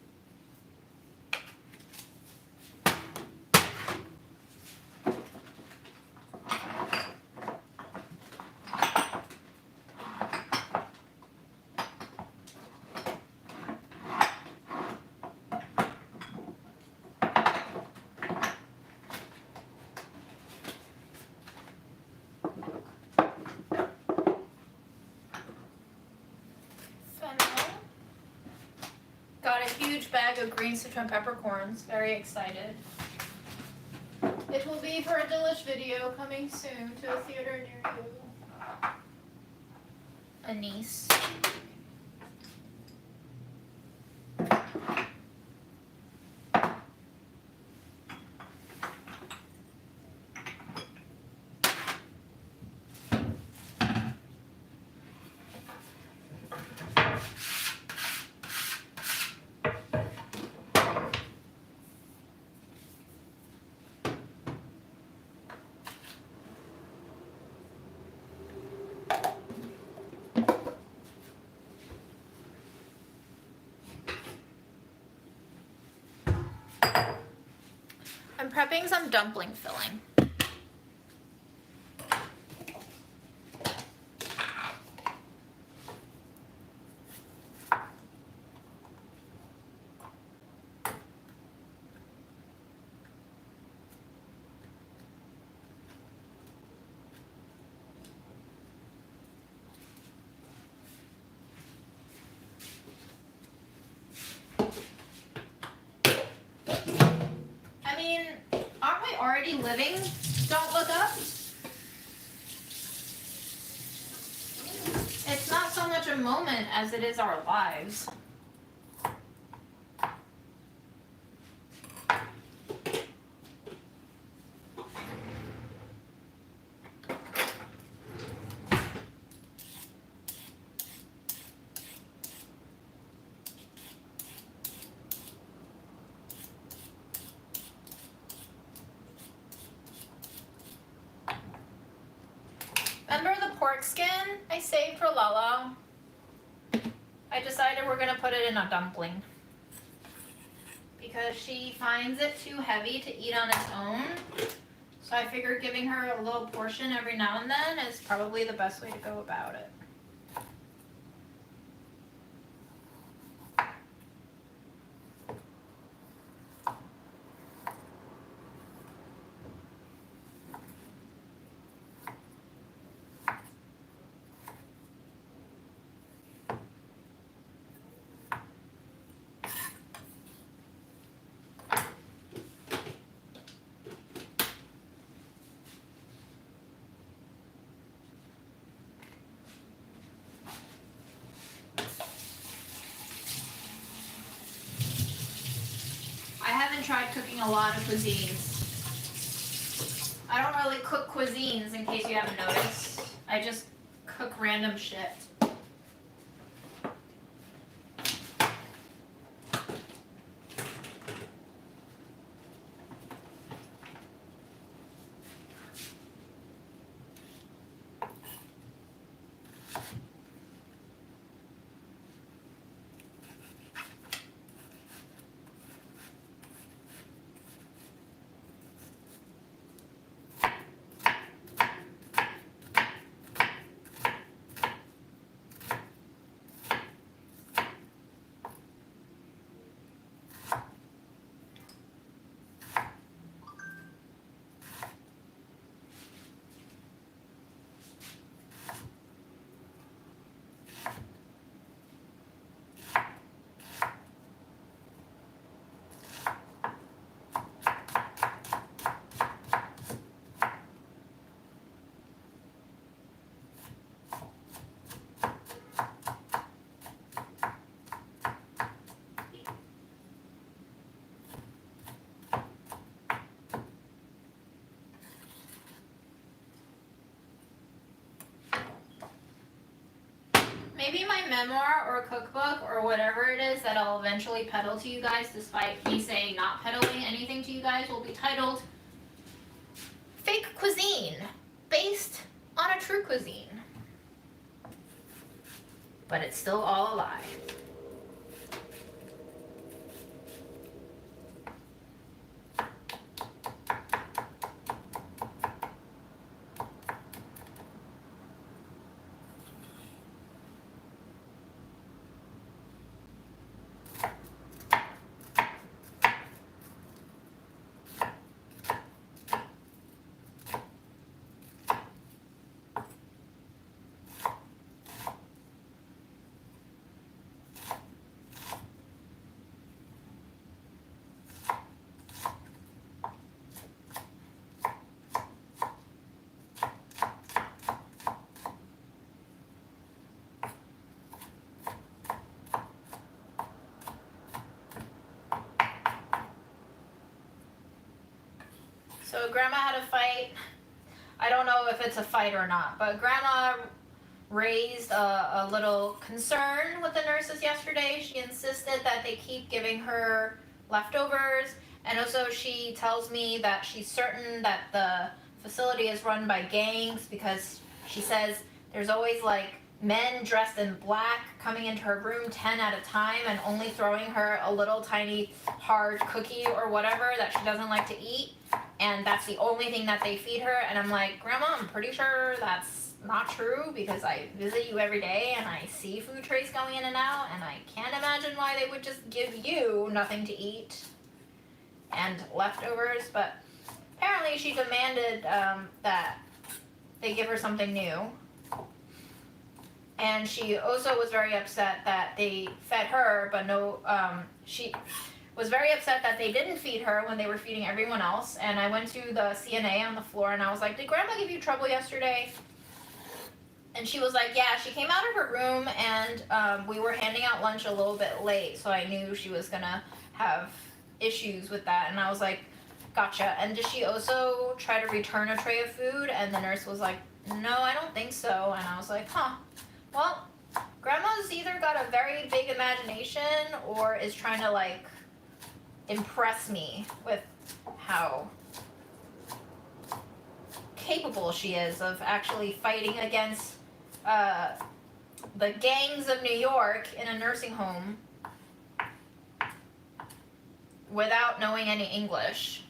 Got a huge bag of green citron peppercorns. Very excited. It will be for a delish video coming soon to a theater near you. Anise. I'm prepping some dumpling filling. I mean, aren't we already living? Don't look up. It's not so much a moment as it is our lives. Remember the pork skin I saved for Lala? I decided we're gonna put it in a dumpling because she finds it too heavy to eat on its own. So I figured giving her a little portion every now and then is probably the best way to go about it. haven't tried cooking a lot of cuisines. I don't really cook cuisines, in case you haven't noticed. I just cook random shit. Maybe my memoir or cookbook or whatever it is that I'll eventually peddle to you guys, despite me saying not peddling anything to you guys, will be titled Fake Cuisine, based on a true cuisine. But it's still all a lie. So Grandma had a fight. I don't know if it's a fight or not, but Grandma raised a little concern with the nurses yesterday. She insisted that they keep giving her leftovers, and also she tells me that she's certain that the facility is run by gangs, because she says there's always like men dressed in black coming into her room 10 at a time and only throwing her a little tiny hard cookie or whatever that she doesn't like to eat, and that's the only thing that they feed her. And I'm like, Grandma, I'm pretty sure that's not true, because I visit you every day and I see food trays going in and out, and I can't imagine why they would just give you nothing to eat and leftovers. But apparently she demanded that they give her something new. And she also was very upset that they fed her, but she was very upset that they didn't feed her when they were feeding everyone else. And I went to the CNA on the floor and I was like, did Grandma give you trouble yesterday? And she was like, yeah, she came out of her room and we were handing out lunch a little bit late, so I knew she was gonna have issues with that. And I was like, gotcha. And did she also try to return a tray of food? And the nurse was like, no, I don't think so. And I was like, huh. Well, Grandma's either got a very big imagination or is trying to like impress me with how capable she is of actually fighting against the gangs of New York in a nursing home without knowing any English.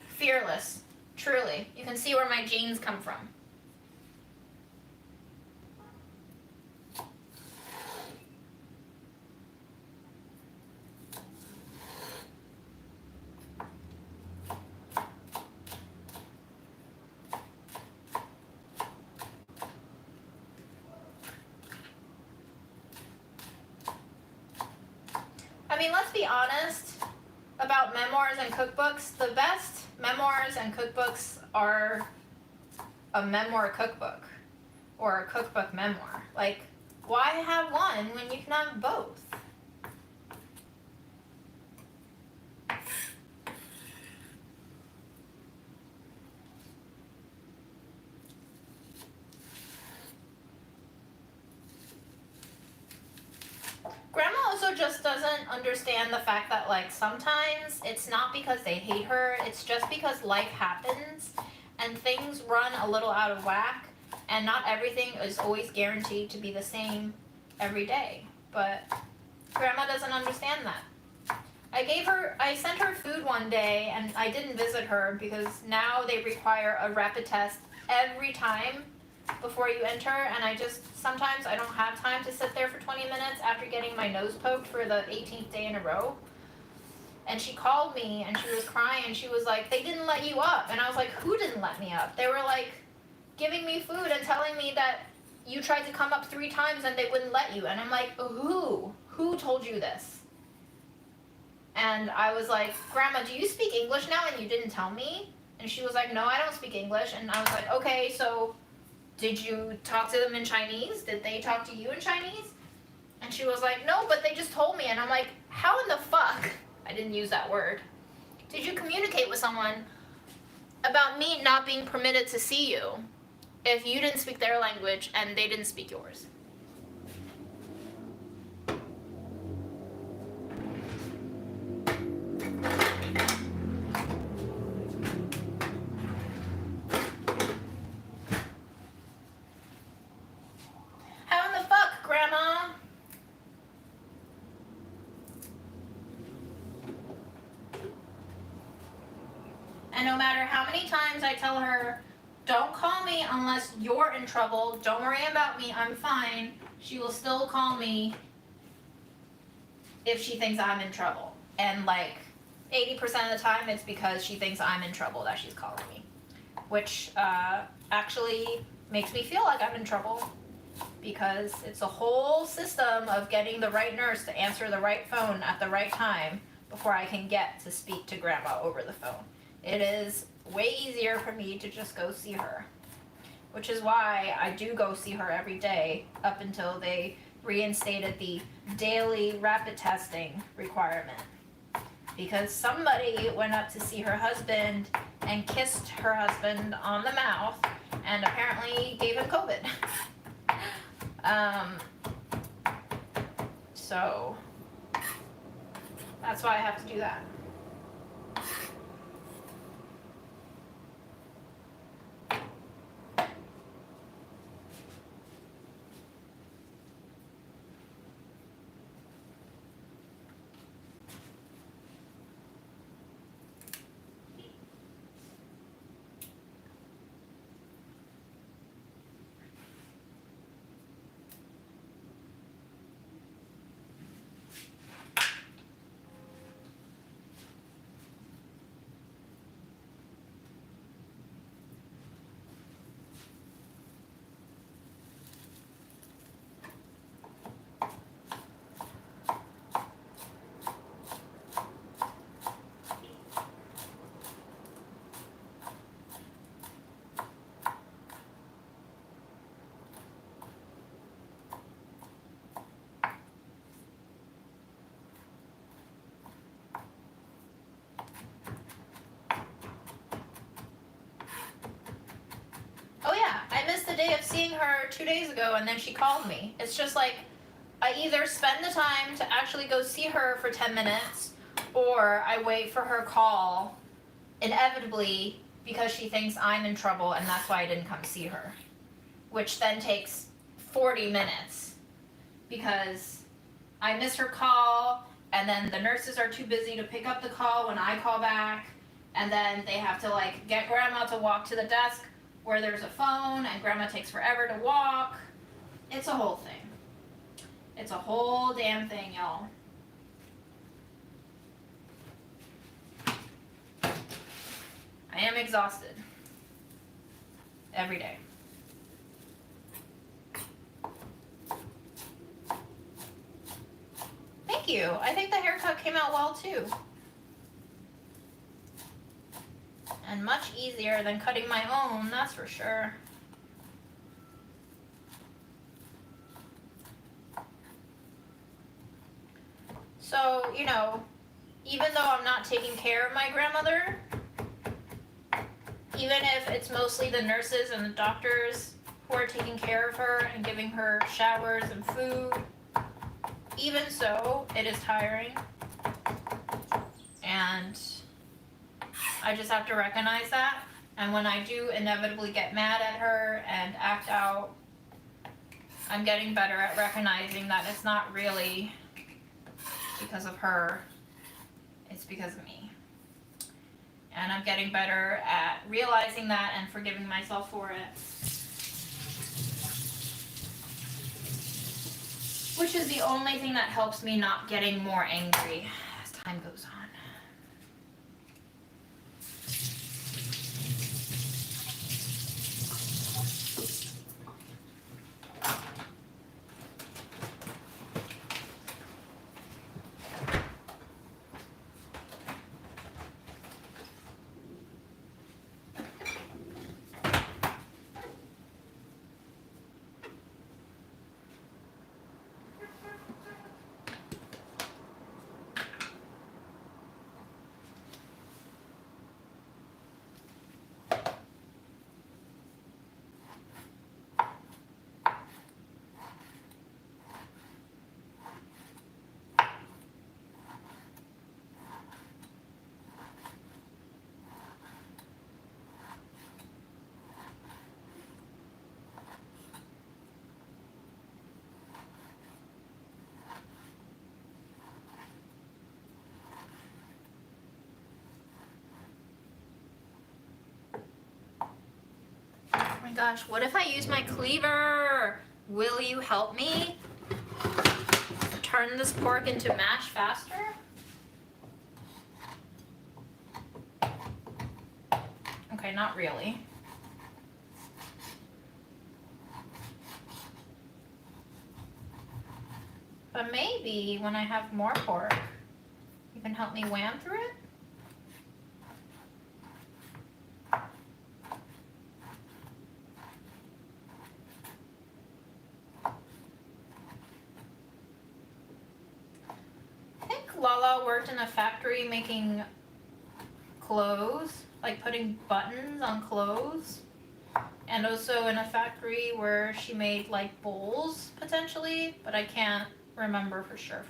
Fearless, truly. You can see where my genes come from. I mean, let's be honest about memoirs and cookbooks. The best memoirs and cookbooks are a memoir cookbook or a cookbook memoir. Like, why have one when you can have both? also just doesn't understand the fact that, like, sometimes it's not because they hate her, it's just because life happens and things run a little out of whack, and not everything is always guaranteed to be the same every day. But Grandma doesn't understand that. I sent her food one day, and I didn't visit her because now they require a rapid test every time before you enter, and sometimes I don't have time to sit there for 20 minutes after getting my nose poked for the 18th day in a row. And she called me and she was crying. She was like, they didn't let you up. And I was like, who didn't let me up? They were like giving me food and telling me that you tried to come up 3 times and they wouldn't let you. And I'm like, who? Who told you this? And I was like, Grandma, do you speak English now and you didn't tell me? And she was like, no, I don't speak English. And I was like, okay, so did you talk to them in Chinese? Did they talk to you in Chinese? And she was like, no, but they just told me. And I'm like, how in the fuck? I didn't use that word. Did you communicate with someone about me not being permitted to see you if you didn't speak their language and they didn't speak yours? How in the fuck, Grandma? And no matter how many times I tell her, don't call me unless you're in trouble, don't worry about me, I'm fine, she will still call me if she thinks I'm in trouble. And like 80% of the time it's because she thinks I'm in trouble that she's calling me. Which actually makes me feel like I'm in trouble, because it's a whole system of getting the right nurse to answer the right phone at the right time before I can get to speak to Grandma over the phone. It is way easier for me to just go see her, which is why I do go see her every day up until they reinstated the daily rapid testing requirement. Because somebody went up to see her husband and kissed her husband on the mouth and apparently gave him COVID. So that's why I have to do that. Oh yeah, I missed the day of seeing her 2 days ago and then she called me. It's just like, I either spend the time to actually go see her for 10 minutes or I wait for her call, inevitably, because she thinks I'm in trouble and that's why I didn't come see her. Which then takes 40 minutes because I miss her call and then the nurses are too busy to pick up the call when I call back, and then they have to like get Grandma to walk to the desk where there's a phone and Grandma takes forever to walk. It's a whole thing. It's a whole damn thing, y'all. I am exhausted. Every day. Thank you. I think the haircut came out well too. And much easier than cutting my own, that's for sure. So, you know, even though I'm not taking care of my grandmother, even if it's mostly the nurses and the doctors who are taking care of her and giving her showers and food, even so, it is tiring. And I just have to recognize that. And when I do inevitably get mad at her and act out, I'm getting better at recognizing that it's not really because of her, it's because of me. And I'm getting better at realizing that and forgiving myself for it. Which is the only thing that helps me not getting more angry as time goes on. Oh my gosh, what if I use my cleaver? Will you help me turn this pork into mash faster? Okay, not really. But maybe when I have more pork, you can help me wham through it? I think Lala worked in a factory making clothes, like putting buttons on clothes. And also in a factory where she made like bowls, potentially, but I can't remember for sure.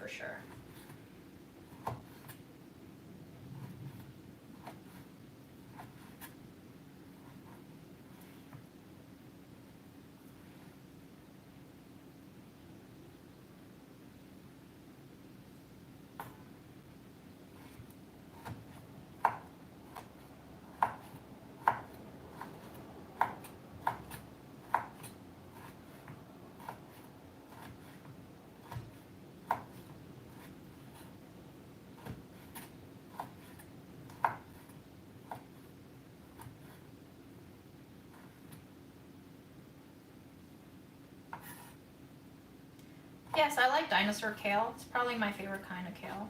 Yes, I like dinosaur kale. It's probably my favorite kind of kale.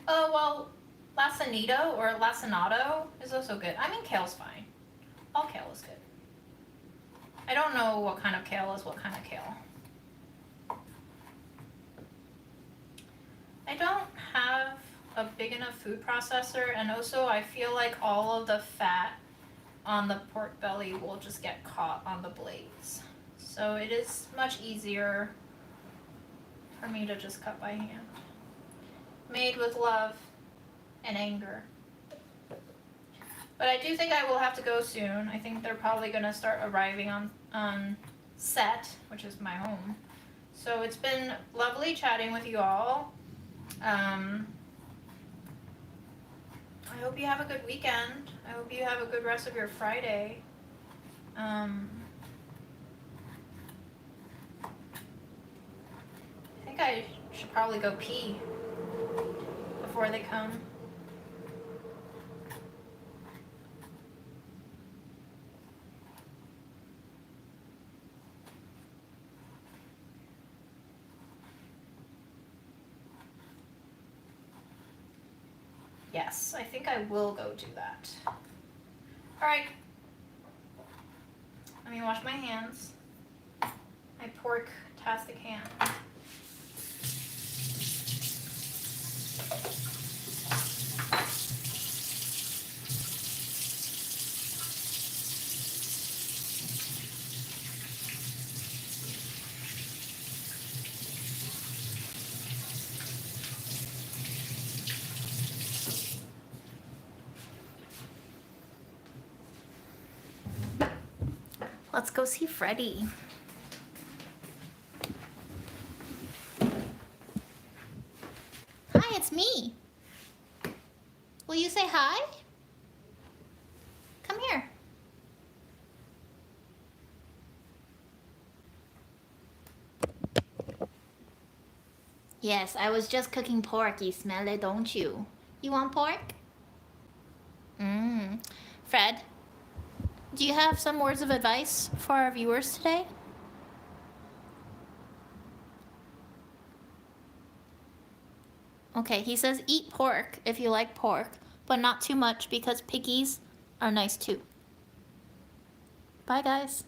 Oh, well, lacinato or lacinato is also good. I mean, kale's fine. All kale is good. I don't know what kind of kale is what kind of kale. I don't have a big enough food processor, and also I feel like all of the fat on the pork belly will just get caught on the blades. So it is much easier for me to just cut by hand. Made with love and anger. But I do think I will have to go soon. I think they're probably going to start arriving on set, which is my home. So it's been lovely chatting with you all. I hope you have a good weekend. I hope you have a good rest of your Friday. I think I should probably go pee before they come. Yes, I think I will go do that. Alright. Let me wash my hands. My pork-tastic hands. Let's go see Freddy. Hi, it's me. Will you say hi? Come here. Yes, I was just cooking pork. You smell it, don't you? You want pork? Fred, do you have some words of advice for our viewers today? Okay, he says eat pork if you like pork, but not too much because piggies are nice too. Bye, guys.